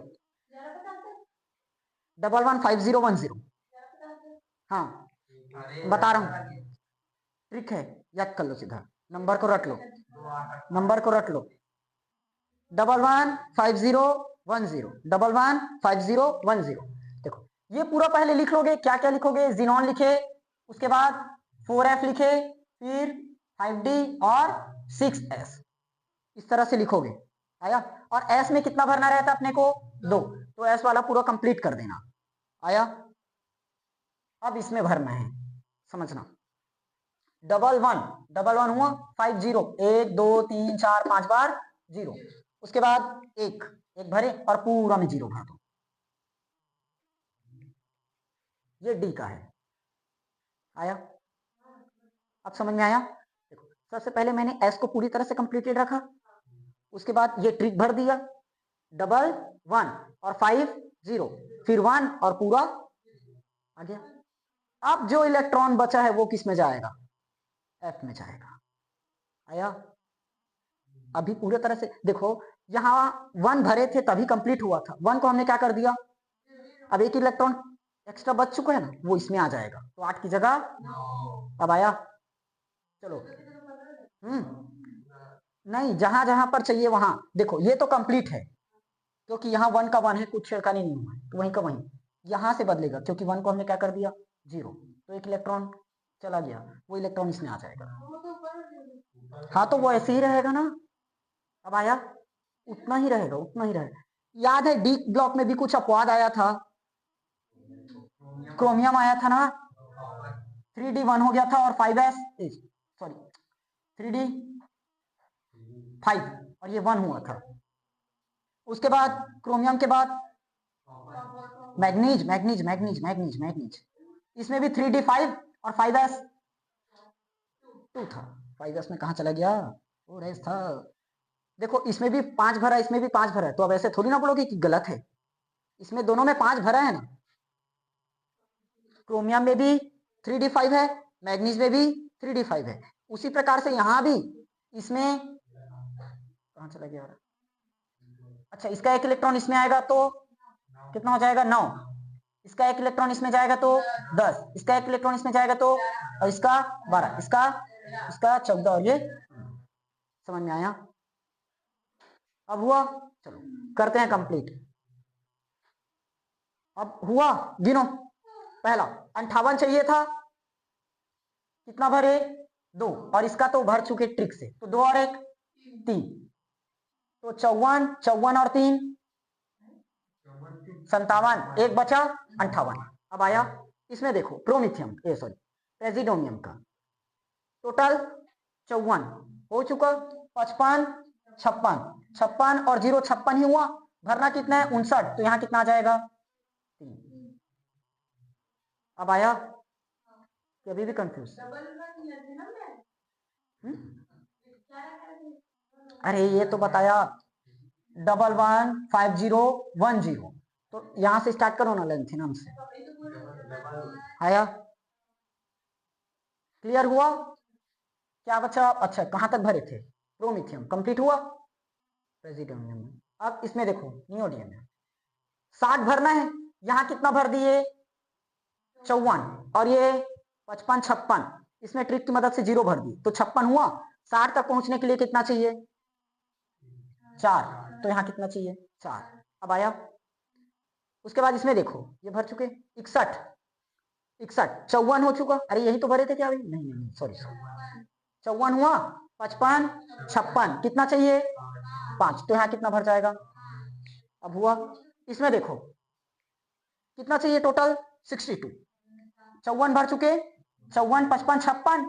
1 1 5 0 1 0, हाँ बता रहा हूँ, ट्रिक है, याद कर लो सीधा, नंबर को रट लो, नंबर को रट लो। 1 1 5 0 1 0 1 1 5 0 1 0। देखो ये पूरा पहले लिख लोगे, क्या क्या लिखोगे, जीनॉन लिखे, उसके बाद 4F लिखे, फिर 5D और 6S, इस तरह से लिखोगे। आया, और S में कितना भरना रहता अपने को, 2, तो S वाला पूरा कंप्लीट कर देना। आया, अब इसमें भरना है, समझना। 1 1 हुआ, 5 0 1 2 3 4 5 बार 0, उसके बाद एक भरे और पूरा में 0 भर दो। ये D का है। आया, अब समझ में आया। देखो सबसे पहले मैंने S को पूरी तरह से कंप्लीटेड रखा, उसके बाद ये ट्रिक भर दिया, 1 1 और 5 0, फिर 1 और पूरा आ गया। अब जो इलेक्ट्रॉन बचा है वो किस में जाएगा, F में जाएगा। आया, अभी पूरे तरह से देखो, यहाँ 1 भरे थे तभी कंप्लीट हुआ था, 1 को हमने क्या कर दिया, अब एक इलेक्ट्रॉन एक्स्ट्रा बच चुका है ना, वो इसमें आ जाएगा, तो 8 की जगह 9। अब आया, चलो नहीं, जहां जहां पर चाहिए वहां देखो, ये तो कंप्लीट है क्योंकि यहाँ 1 का 1 है, कुछ छेड़खानी नहीं हुआ है, तो वहीं का वहीं यहाँ से बदलेगा, क्योंकि 1 को हमने क्या कर दिया 0, तो एक इलेक्ट्रॉन चला गया, वो इलेक्ट्रॉन इसमें आ जाएगा। हाँ तो वो ऐसे ही रहेगा ना। अब आया, उतना ही रहेगा, उतना ही रहेगा। याद है डी ब्लॉक में भी कुछ अपवाद आया था, क्रोमियम आया था ना, 3D1 हो गया था और 5S सॉरी 3D5 और ये 1 हुआ था। उसके बाद क्रोमियम के बाद manganese manganese manganese manganese manganese, इसमें भी 3D5 और 5S 2 था। 5S में कहा चला गया, वो रेस था। देखो इसमें भी 5 भरा, इसमें भी 5 भरा है, तो अब ऐसे थोड़ी ना बोलोगे कि गलत है, इसमें दोनों में 5 भरा है ना। क्रोमियम में भी 3D5 है, मैग्नीज में भी 3D5 है, उसी प्रकार से यहां भी इसमें कहां चला गया। अच्छा इसका एक इलेक्ट्रॉन इसमें आएगा तो कितना हो जाएगा 9, इसका एक इलेक्ट्रॉन इसमें जाएगा तो 10, इसका एक इलेक्ट्रॉन इसमें जाएगा तो, और इसका 12, इसका 14 और ये। समझ में आया, अब हुआ, चलो करते हैं कंप्लीट। अब हुआ, गिनो, पहला 58 चाहिए था, कितना भरे 2, और इसका तो भर चुके ट्रिक से, तो 2 और 1 3, तो 54 54 और 3 57, एक बचा 58। अब आया इसमें देखो प्रोमिथियम सॉरी प्रेसिडोमियम का टोटल 54 हो चुका, 55 56 56 और 0 56 ही हुआ, भरना कितना है 59, तो यहाँ कितना आ जाएगा 3। अब आया कि अभी भी कंफ्यूज? अरे ये तो बताया 115010, तो यहां से स्टार्ट करो ना लेंथिनम से। आया? क्लियर हुआ? क्या बचा? अच्छा कहां तक भरे थे? प्रोमिथियम कंप्लीट हुआ, प्रेसिडोमियम। अब इसमें देखो नियोडियम में 60 भरना है, यहां कितना भर दिए 54, और ये 55 56, इसमें ट्रिक की मदद से 0 भर दी तो 56 हुआ। 60 तक पहुंचने के लिए कितना चाहिए 4, तो यहाँ कितना चाहिए 4। अब आया? उसके बाद इसमें देखो ये भर चुके 61 54 हो चुका, अरे यही तो भरे थे क्या? नहीं नहीं सॉरी 54 हुआ, 55 56 कितना चाहिए 5, तो यहाँ कितना भर जाएगा? अब हुआ? इसमें देखो कितना चाहिए टोटल 62, 54 भर चुके, 54 55 56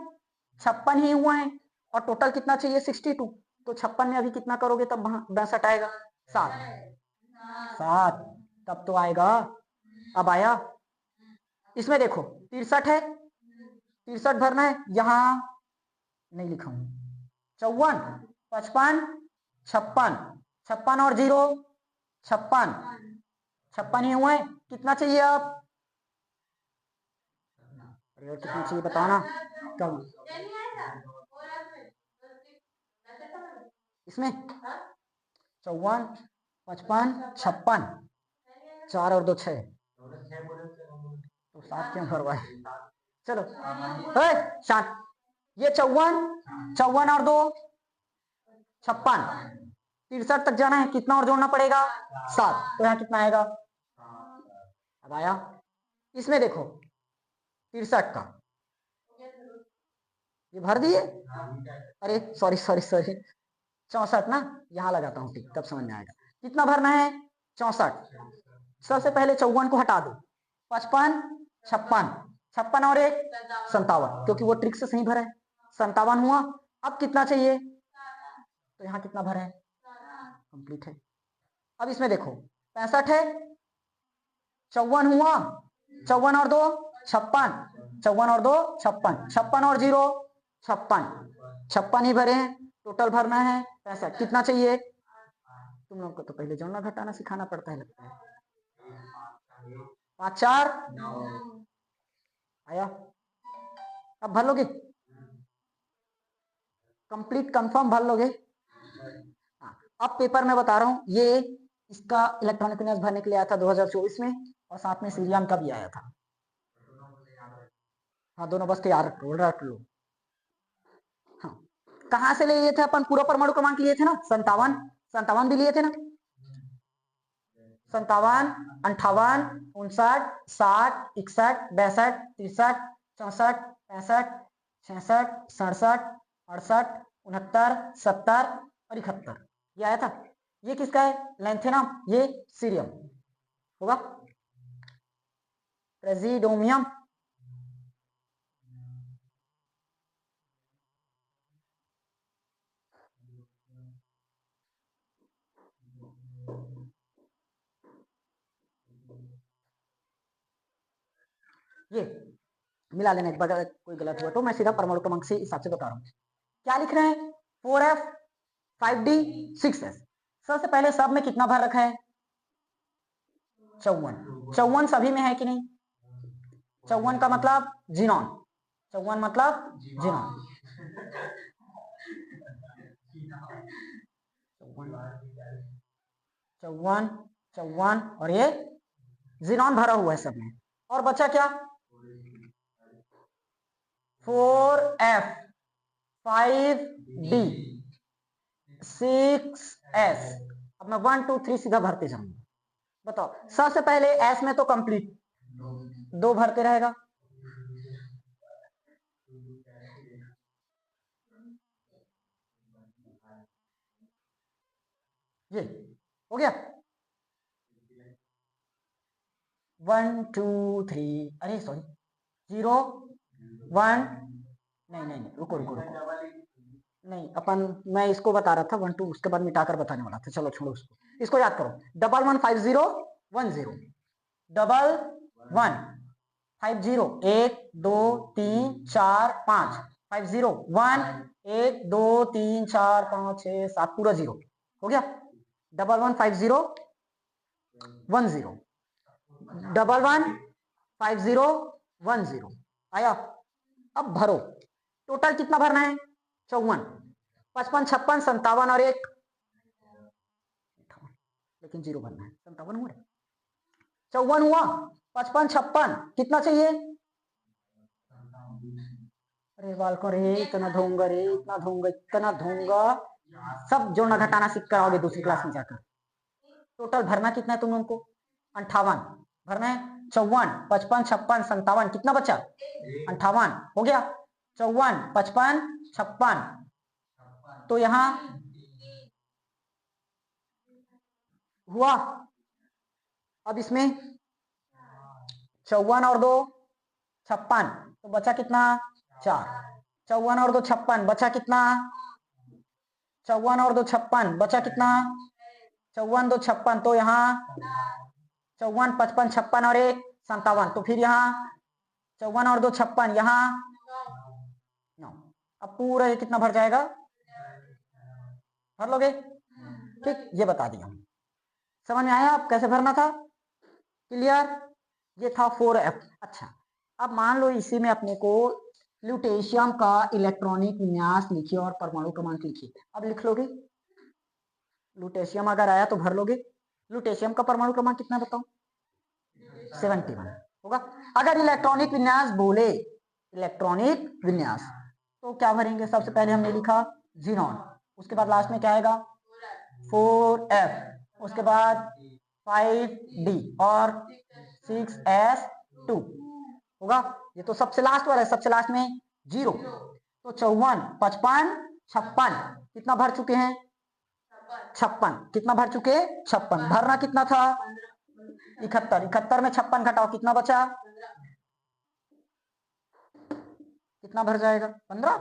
56 ही हुआ है, और टोटल कितना चाहिए 62, तो 56 में अभी कितना करोगे तब 62 आएगा 7, तब तो आएगा। अब आया? इसमें देखो 63 है, 63 भरना है, यहां नहीं लिखा हूं, 54 55 56 56 और 0 56 56 ही हुआ है, कितना चाहिए अब? अरे और कितना चाहिए बताओ ना कम इसमें 54 55 56 4 और 2 6, तो 7 क्यों भरवाए? चलो 7, ये 54 54 और 2 56 63 तक जाना है, कितना और जोड़ना पड़ेगा 7, तो यहाँ कितना आएगा? अब आया? इसमें देखो 63 का ये भर दिए, अरे सॉरी सॉरी सॉरी 64 ना, यहाँ लगाता हूँ टिक तब समझ में आएगा। कितना भरना है 64, सबसे पहले 54 को हटा दो, 55 56 56 और 1 57, क्योंकि वो ट्रिक से सही भरा है, 57 हुआ। अब कितना चाहिए, तो यहाँ कितना भरा है कंप्लीट है। अब इसमें देखो 65 है, 54 हुआ, 54 और 2 56 54 और 2 56 56 और 0 56 56 ही भरे हैं, टोटल भरना है 65, कितना चाहिए? तुम लोग को तो पहले जोड़ना घटाना सिखाना पड़ता है लगता है। 5 4 आया? अब भर लोगे कंप्लीट कंफर्म भर लोगे? हाँ, अब पेपर में बता रहा हूँ, ये इसका इलेक्ट्रॉनिक विन्यास भरने के लिए आया था 2024 में, और साथ में सीरियम का भी आया था। हाँ दोनों बस तैयार रख लो। हाँ कहाँ से ले लिए थे अपन? पूरा परमाणु क्रमांक लिए थे ना, 57 भी लिए थे ना, 57 58 59 60 61 62 63 64 65 66 67 68 69 70 और 71, ये आया था। ये किसका है? लैंथेनम, ये सीरियम होगा, प्रेसिडोमियम। ये मिला लेना, एक बार कोई गलत हुआ तो मैं सीधा परमाणु क्रमांक से हिसाब से बता रहा हूँ। क्या लिख रहे हैं? 4F 5D 6S। सबसे पहले सब में कितना भर रखा है 54, 54 सभी में है कि नहीं? 54 का मतलब जीनॉन, 54 मतलब जीनॉन, 54 54 और ये जीनॉन भरा हुआ है सब में। और बचा क्या? 4F 5D 6S। अब मैं 1 2 3 सीधा भरते जाऊंगा। बताओ सबसे पहले एस में तो कंप्लीट 2 भरते रहेगा, ये हो गया। 1 2 3, अरे सॉरी 0 1, नहीं रुको नहीं अपन, मैं इसको बता रहा था 1 2, उसके बाद मिटाकर बताने वाला था, चलो छोड़ो उसको, इसको याद करो 115010 डबल 1 50 1 2 3 4 5 50 1 1 2 3 4 5 6 7 पूरा 0 हो गया। 115010 115010 आया। अब भरो, टोटल कितना भरना है 54 55 56 57 और 1, लेकिन 0 भरना है, 57 हुआ 54 हुआ 55 56 कितना चाहिए, अरे बालको रे इतना धोऊंगा रे, इतना धोऊंगा, सब जोड़ना घटाना सीख कर आओगे दूसरी क्लास में जाकर। टोटल भरना कितना है तुम लोगों को 58 भरना है, 54 55 56 57 कितना बचा 58 हो गया, 54 55 56 तो यहाँ हुआ। अब इसमें 54 और 2 56 तो बचा कितना 4, 54 और 2 56 बचा कितना, 54 और 2 56 बचा कितना, 54 2 56 तो यहाँ 54 55 56 और 1 57 तो फिर यहाँ 54 और 2 56 यहाँ 9। अब पूरा ये कितना भर जाएगा, भर लोगे, ठीक ये बता दिया हम, समझ में आया आप कैसे भरना था, क्लियर, ये था 4F। अच्छा अब मान लो इसी में अपने को ल्यूटेशियम का इलेक्ट्रॉनिक विन्यास लिखिए और परमाणु क्रमांक लिखिए, अब लिख लोगे, ल्यूटेशियम अगर आया तो भर लोगे, ल्यूटेशियम का परमाणु क्रमांक कितना बताओ 71 होगा। अगर इलेक्ट्रॉनिक विन्यास बोले, इलेक्ट्रॉनिक विन्यास तो क्या भरेंगे, सबसे पहले हमने लिखा जीनॉन, उसके बाद लास्ट में क्या आएगा 4F, उसके बाद 5D और 6S2 होगा। ये तो सबसे लास्ट वाला है, सबसे लास्ट में 0 तो 54 55 56 कितना भर चुके हैं 56, कितना भर चुके 56, भरना कितना था 71, 71 में 56 घटाओ कितना बचा, कितना भर जाएगा 15,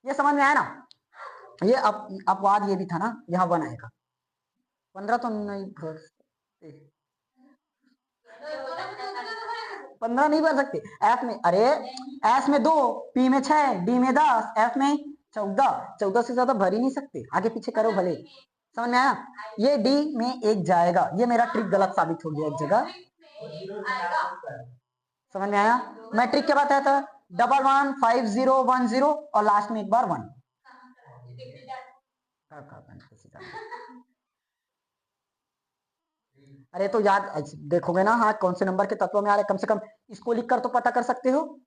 ये समझ में आया ना, ये अपवाद ये भी था ना, यहाँ 1 आएगा, 15 तो नहीं भर, 15 नहीं भर सकते, एफ में अरे एस में 2 पी में 6 डी में 10 एफ में 14, 14 से ज्यादा भर ही नहीं सकते, आगे पीछे करो भले, समझ में आया। ये डी में 1 जाएगा, ये मेरा ट्रिक गलत साबित हो गया एक जगह, समझ में आया। मैं ट्रिक क्या बताया था 115010 और लास्ट में एक बार 1, अरे तो याद देखोगे ना, हाँ कौन से नंबर के तत्व में आ रहे, कम से कम इसको लिखकर तो पता कर सकते हो,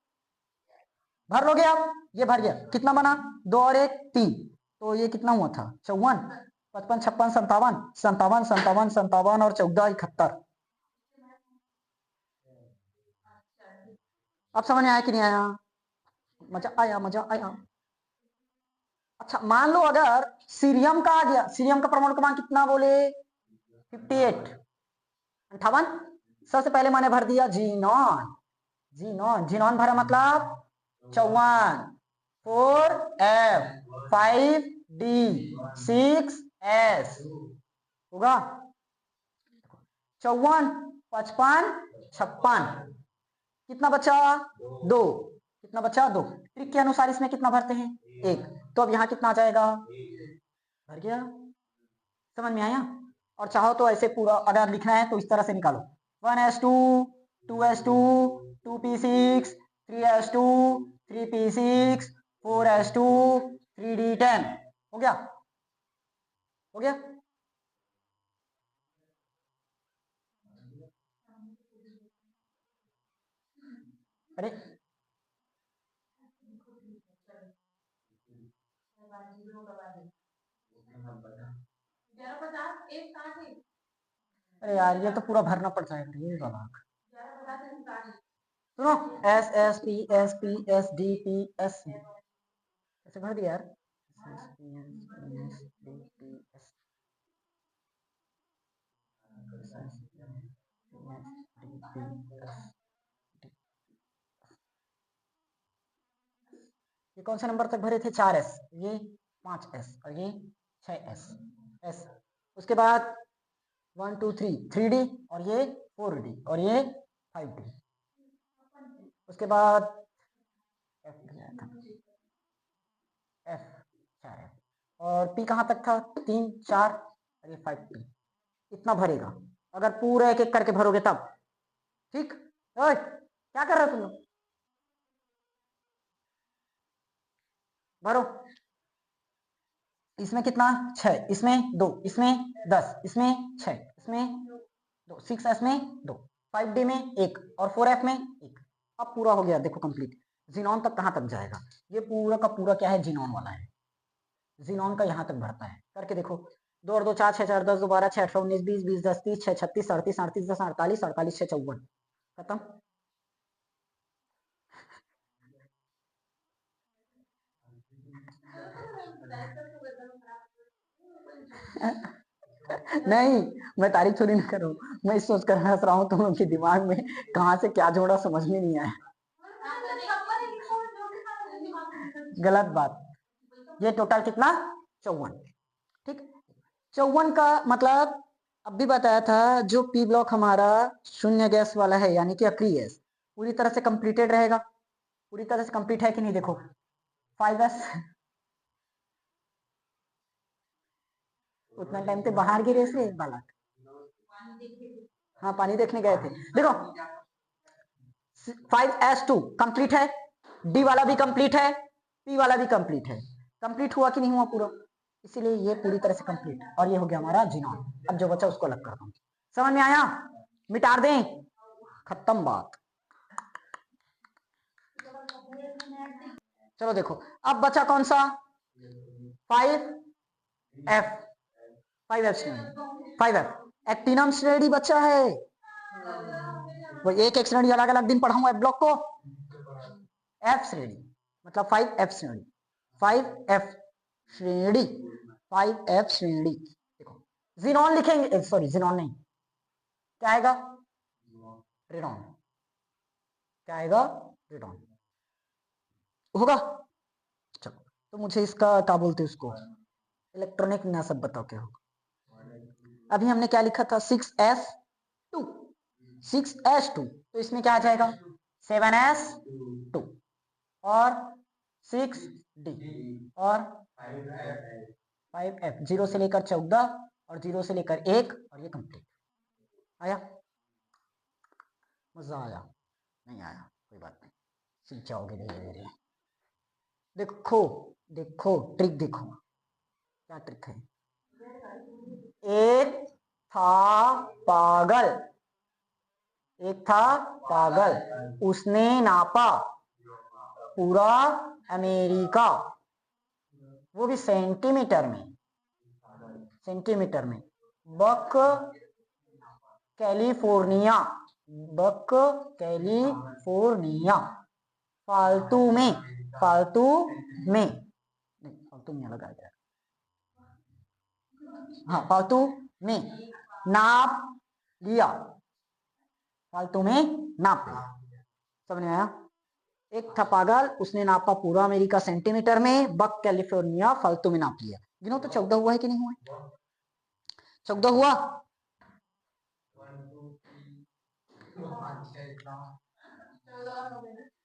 भर लोगे आप, ये भर गया कितना बना 2 और 1 3, तो ये कितना हुआ था 54 55 56 57 57 57 57 और 14 71, अब समझ में आया कि नहीं आया, मजा आया मजा आया। अच्छा मान लो अगर सीरियम का आ गया, सीरियम का परमाणु क्रमांक कितना बोले 58 58, सबसे पहले मैंने भर दिया जीनॉन, जीनॉन जीनॉन भरा मतलब 54 4F 5D 6S होगा, 54 55 56 कितना बचा 2, कितना बचा 2, ट्रिक के अनुसार इसमें कितना भरते हैं 1, तो अब यहाँ कितना आ जाएगा, भर गया, समझ में आया। और चाहो तो ऐसे पूरा अगर लिखना है तो इस तरह से निकालो 1S2 2S2 2P6 3S2 3P6 4S2 3D10 हो गया, हो गया। अरे अरे यार ये तो पूरा भरना पड़ जाएगा रे बाबा, सुनो, S S P S P S D P S, ऐसे भर दिया यार, S P S D P S, ये कौन से नंबर तक भरे थे? 4s, ये 5s और ये 6s एस। उसके बाद 1 2 3 3D और ये 4D और ये 5D। उसके बाद F था, F 4F और P कहाँ तक था? 3 4 और ये 5P। इतना भरेगा अगर पूरा एक एक करके भरोगे तब। ठीक, ओए क्या कर रहे हो तुम लोग? भरो। इसमें कितना? 6, इसमें 2, इसमें 10, इसमें 6, इसमें 2, 6s में 2, 5D में 1 और 4F में 1। अब पूरा हो गया, देखो कंप्लीट। जीनॉन तक कहाँ तक जाएगा? ये पूरा का पूरा क्या है? जीनॉन वाला है। जीनॉन का यहाँ तक बढ़ता है, करके देखो। 2 और 2 4, 6 4 10, 12 6 18 19 20 20 10 30 6 36 37 38 10 48 48 6 54, खत्म। नहीं, मैं तारीफ थोड़ी ना कर रहा हूँ, मैं सोच कर हंस रहा हूँ तुम लोग के दिमाग में कहाँ से क्या जोड़ा समझ में नहीं आया। गलत बात। ये टोटल कितना? 54। ठीक, 54 का मतलब अब भी बताया था, जो पी ब्लॉक हमारा शून्य गैस वाला है यानी कि अक्रिय गैस, पूरी तरह से कंप्लीटेड रहेगा। पूरी तरह से कंप्लीट है कि नहीं? देखो 5s, उतना टाइम तो बाहर गिरे से बालक। हाँ, पानी देखने गए थे। देखो 5s2 कंप्लीट है, डी वाला भी कंप्लीट है, पी वाला भी कंप्लीट है। कंप्लीट हुआ कि नहीं हुआ पूरा? इसीलिए ये पूरी तरह से कंप्लीट, और ये हो गया हमारा जीनॉन। अब जो बचा उसको अलग करता हूँ। समझ में आया? मिटा दें, खत्म बात। चलो देखो, अब बचा कौन सा? 5F, 5F श्रेणी, 5F एक्टिनम श्रेणी बचा है। वो एक श्रेणी अलग अलग दिन पढ़ाऊंगा, F ब्लॉक को। F श्रेणी मतलब 5F श्रेणी, 5F श्रेणी, 5F श्रेणी। देखो जीनॉन लिखेंगे, सॉरी जीनॉन नहीं, क्या आएगा? रेडॉन। क्या आएगा? रेडॉन होगा। चलो, तो मुझे इसका क्या बोलते हैं उसको, इलेक्ट्रॉनिक विन्यास बताओ क्या होगा। अभी हमने क्या लिखा था? 6s2, 6s2, तो इसमें क्या आ जाएगा? 7s2 और 6d और 5f, 0 से लेकर 14 और 0 से लेकर 1 और ये कंप्लीट। आया? मजा आया? नहीं आया, कोई बात नहीं, सीख जाओगे धीरे धीरे। देखो देखो ट्रिक देखो, क्या ट्रिक है? एक था पागल, एक था पागल, उसने नापा पूरा अमेरिका, वो भी सेंटीमीटर में, सेंटीमीटर में। बक कैलिफोर्निया, बक कैलिफोर्निया, फालतू में, फालतू में नहीं, फालतू में अलग आ गया। हाँ, फालतू में नाप लिया, फालतू में नाप लिया। समझ में आया? एक था पागल, उसने नापा पूरा अमेरिका सेंटीमीटर में, बक कैलिफोर्निया फालतू में नाप लिया। गिनो तो 14 हुआ है कि नहीं हुआ? 14 हुआ।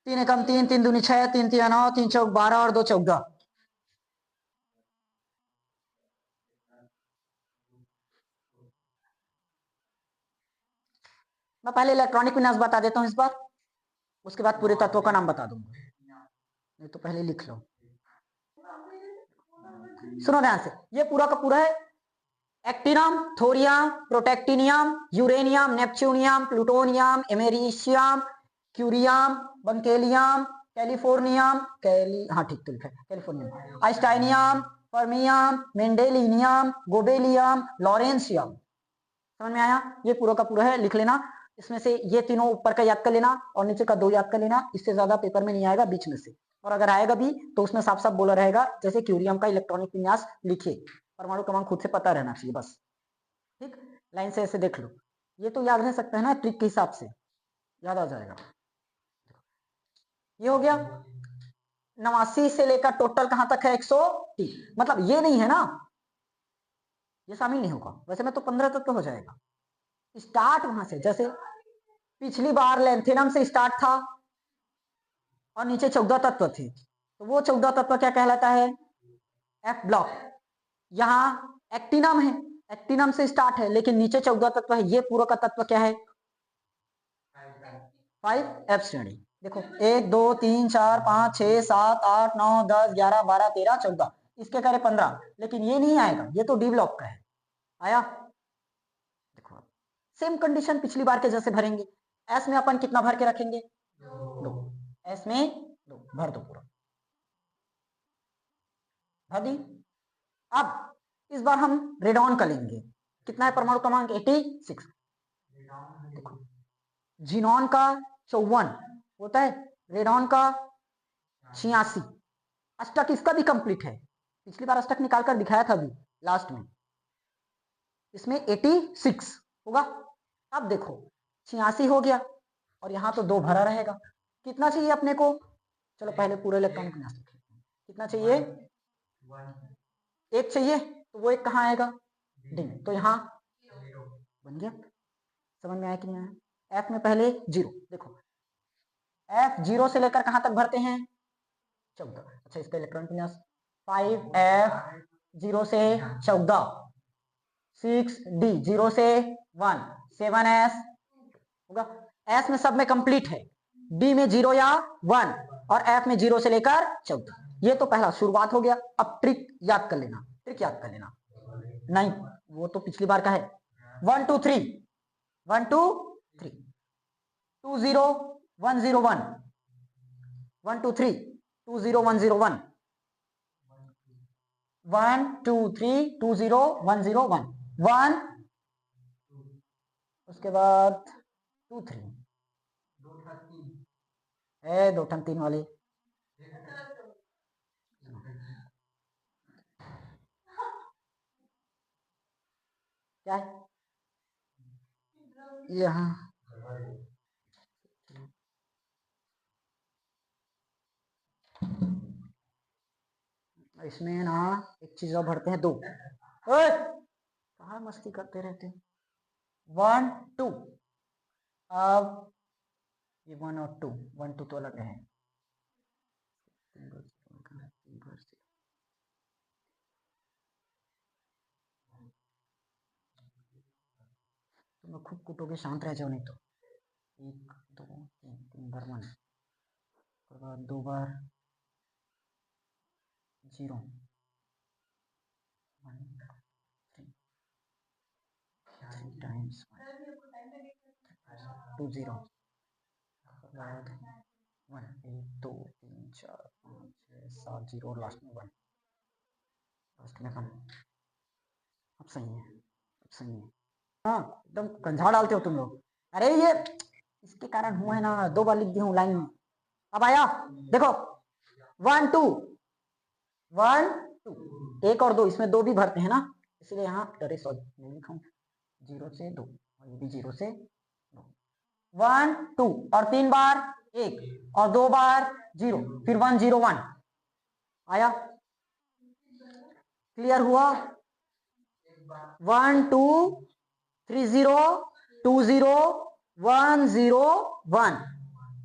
3 एकम 3, 3 दूनी 6, 3 तिया 9, 3 चौक 12 और 2 14। मैं पहले इलेक्ट्रॉनिक विन्यास बता देता हूँ इस बार, उसके बाद पूरे तत्वों का नाम बता दूंगा। नहीं तो पहले लिख लो, सुनो ध्यान से। ये पूरा का पूरा है actinium, thorium, protactinium, uranium, neptunium, plutonium, americium, curium, berkelium, californium, हाँ ठीक लिखा है californium, einsteinium, fermium, mendelevium, nobelium, lawrencium. समझ में आया? ये पूरा का पूरा है, लिख लेना। इसमें से ये तीनों ऊपर का याद कर लेना और नीचे का 2 याद कर लेना, इससे ज्यादा पेपर में नहीं आएगा बीच में से। और अगर आएगा भी तो उसमें साफ साफ बोला रहेगा जैसे क्यूरियम का इलेक्ट्रॉनिक विन्यास लिखिए, परमाणु क्रमांक खुद से पता रहना चाहिए बस। ठीक, लाइन से ऐसे देख लो, ये तो याद रह सकता है ना ट्रिक के हिसाब से, याद आ जाएगा। ये हो गया 89 से लेकर टोटल कहां तक है 130, मतलब ये नहीं है ना, ये शामिल नहीं होगा, वैसे में तो 15 तक तो हो जाएगा। स्टार्ट वहां से, जैसे पिछली बार लेंथेनम से स्टार्ट था और नीचे 14 तत्व थे, तो वो 14 तत्व क्या कहलाता है, एफ ब्लॉक। यहाँ एक्टिनम है, एक्टिनम से स्टार्ट है लेकिन नीचे 14 तत्व है, ये पूरा का तत्व क्या है 5F श्रेणी। देखो 1 2 3 4 5 6 7 8 9 10 11 12 13 14, इसके करे 15, लेकिन ये नहीं आएगा, ये तो डी ब्लॉक का है। आया, देखो सेम कंडीशन पिछली बार के जैसे भरेंगे। एस में अपन कितना भर के रखेंगे 2, एस में 2 भर दो, पूरा भर दी। अब इस बार हम रेडॉन का लेंगे, कितना है परमाणु क्रमांक 86। देखो जीनॉन का 54 होता है, रेडॉन का 86, अष्टक इसका भी कंप्लीट है, पिछली बार अष्टक निकाल कर दिखाया था अभी लास्ट में, इसमें 86 होगा। अब देखो 86 हो गया और यहाँ तो 2 भरा रहेगा, कितना चाहिए अपने को, चलो पहले पूरे इलेक्ट्रॉनिक विन्यास लिखते हैं, कितना चाहिए 1 चाहिए, तो वो 1 कहाँ आएगा डी, तो यहाँ बन गया। समझ में आया कि नहीं आया। एफ में पहले 0, देखो एफ 0 से लेकर कहां तक भरते हैं 14। अच्छा इसका इलेक्ट्रॉनिक विन्यास 5F 0 से 14, 6D 0 से 1, 7S होगा। एस में सब में कंप्लीट है, डी में 0 या 1 और एफ में 0 से लेकर 14। ये तो पहला शुरुआत हो गया। अब ट्रिक याद कर लेना, ट्रिक याद कर लेना, नहीं वो तो पिछली बार का है। 1 2 3 1 2 3 2 0 1 0 1 1 2 3 2 0 1 0 1 1 2 3 2 0 1 0 1 1, उसके बाद 2 3 है, 2 3 वाले क्या है यहाँ, इसमें ना एक चीज और भरते हैं 2, कहाँ मस्ती करते रहते हैं। 1 2, अब ये 1 और 2, 1 2 तो अलग है, तुम लोग खूब कुटोगे, शांत रह जाओ नहीं तो। 1 2 3 3 बार 1, उसके बाद 2 बार 0 1 3 3 टाइम्स 2 0, उसके बाद 1 1 2 3 4 5 6 7 0 और लास्ट में 1, लास्ट में 1। अब सही है, अब सही है। हाँ एकदम कंझा डालते हो तुम लोग। अरे ये इसके कारण हुआ है ना, 2 बार लिख दिया हूँ लाइन में। अब आया देखो 1 2 1 2, 1 और 2, इसमें 2 भी भरते हैं ना, इसलिए यहाँ अरे सॉरी नहीं लिखा हूँ, 0 से 2 और ये भी 0 से 2, 1 2 और 3 बार 1 और 2 बार 0, फिर 1 0 1 आया, क्लियर हुआ। 1 2 3 0 2 0 1 0 1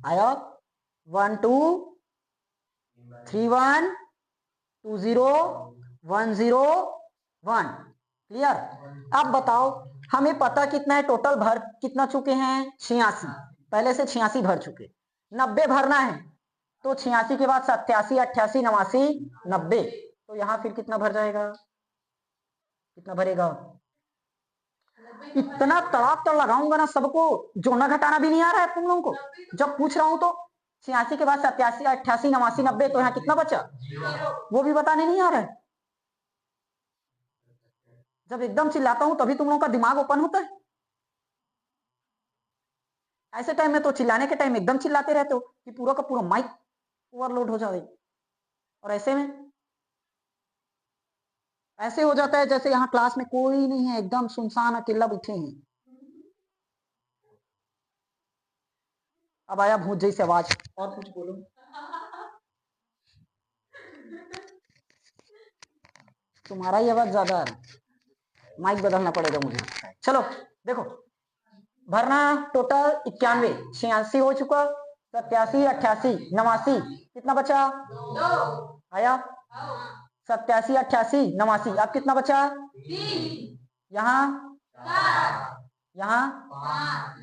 आया, 1 2 3 1 2 0 1 0 1, क्लियर। अब बताओ हमें पता कितना है टोटल, भर कितना चुके हैं 86, पहले से 86 भर चुके, 90 भरना है, तो 86 के बाद 87 88 89 90, तो यहाँ फिर कितना भर जाएगा, कितना भरेगा, इतना तड़ाक लगाऊंगा ना सबको, जोड़ना घटाना भी नहीं आ रहा है तुम लोगों को, जब पूछ रहा हूं तो 86 के बाद 87 88 89 90, तो यहाँ कितना बचा वो भी बताने नहीं आ रहा है। जब एकदम चिल्लाता हूं तभी तुम लोगों का दिमाग ओपन होता है। ऐसे टाइम में तो चिल्लाने के टाइम एकदम चिल्लाते रहते हो कि पूरा का पूरा माइक ओवरलोड हो जाए, और ऐसे में ऐसे हो जाता है जैसे यहाँ क्लास में कोई नहीं है, एकदम सुनसान अकेला बैठे हैं। अब आया भूत जैसी आवाज, और कुछ बोलो। तुम्हारा ही आवाज ज्यादा आ रहा है, माइक बदलना पड़ेगा मुझे। चलो देखो, भरना टोटल 91, 86 हो चुका, 87, 88, 89, कितना बचा? 2 आया। 87, 88, 89, अब कितना बचा? 3। यहाँ 4, यहाँ 5,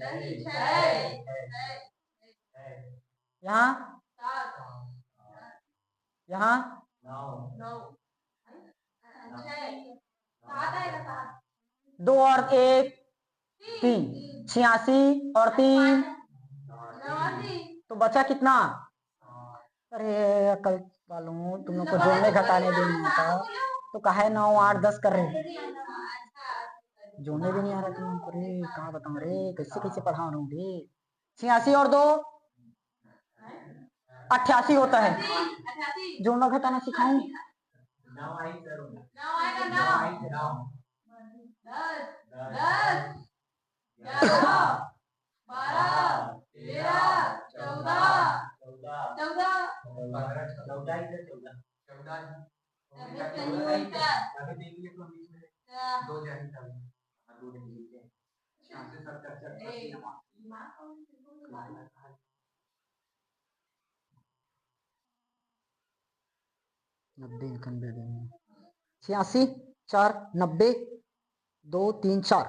यहाँ 7, यहाँ 9, 2 और 1 3, 86 और 3 तो बचा कितना? अरे अकल वालों, तुम लोग को जोड़ने घटाने भी नहीं आता तो काहे 9, 8, 10 कर रहे? जोड़ने भी नहीं आ रहा तुम लोग को रे, कहाँ बताऊं रे, कैसे कैसे पढ़ा रहा हूँ रे। 86 और 2 88 होता है, जोड़ना घटाना सिखाऊं? 86 4 90 2 3 4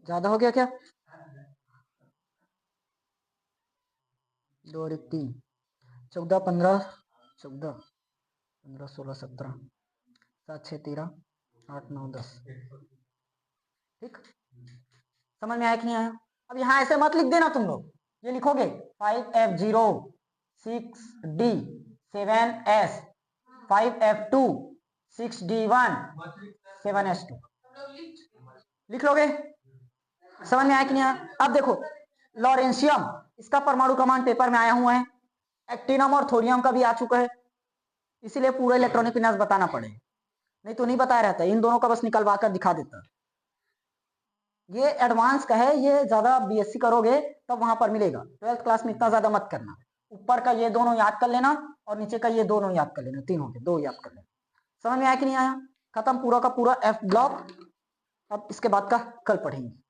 ज्यादा हो गया क्या? 2 और 1 3, 14 15 14 15 16 17 7 6 13 8 9 10। ठीक, समझ में आया कि नहीं आया? अब यहाँ ऐसे मत लिख देना तुम लोग, ये लिखोगे 5F0 6D 7S 5F2 6D1 7S2 लिख लोगे। समझ में आया कि नहीं आया? अब देखो लॉरेंशियम, इसका परमाणु क्रमांक पेपर में आया हुआ है, एक्टिनम और थोरियम का भी आ चुका है, इसीलिए पूरा इलेक्ट्रॉनिक विन्यास बताना पड़ेगा, नहीं तो नहीं बताया रहता, इन दोनों का बस निकलवा कर दिखा देता। ये एडवांस का है, ये ज्यादा बीएससी करोगे तब वहां पर मिलेगा, 12th क्लास में इतना ज्यादा मत करना। ऊपर का ये दोनों याद कर लेना और नीचे का ये दोनों याद कर लेना, तीनों के 2 याद कर लेना। समझ में आया कि नहीं आया? खत्म पूरा का पूरा एफ ब्लॉक। अब इसके बाद का कल पढ़ेंगे।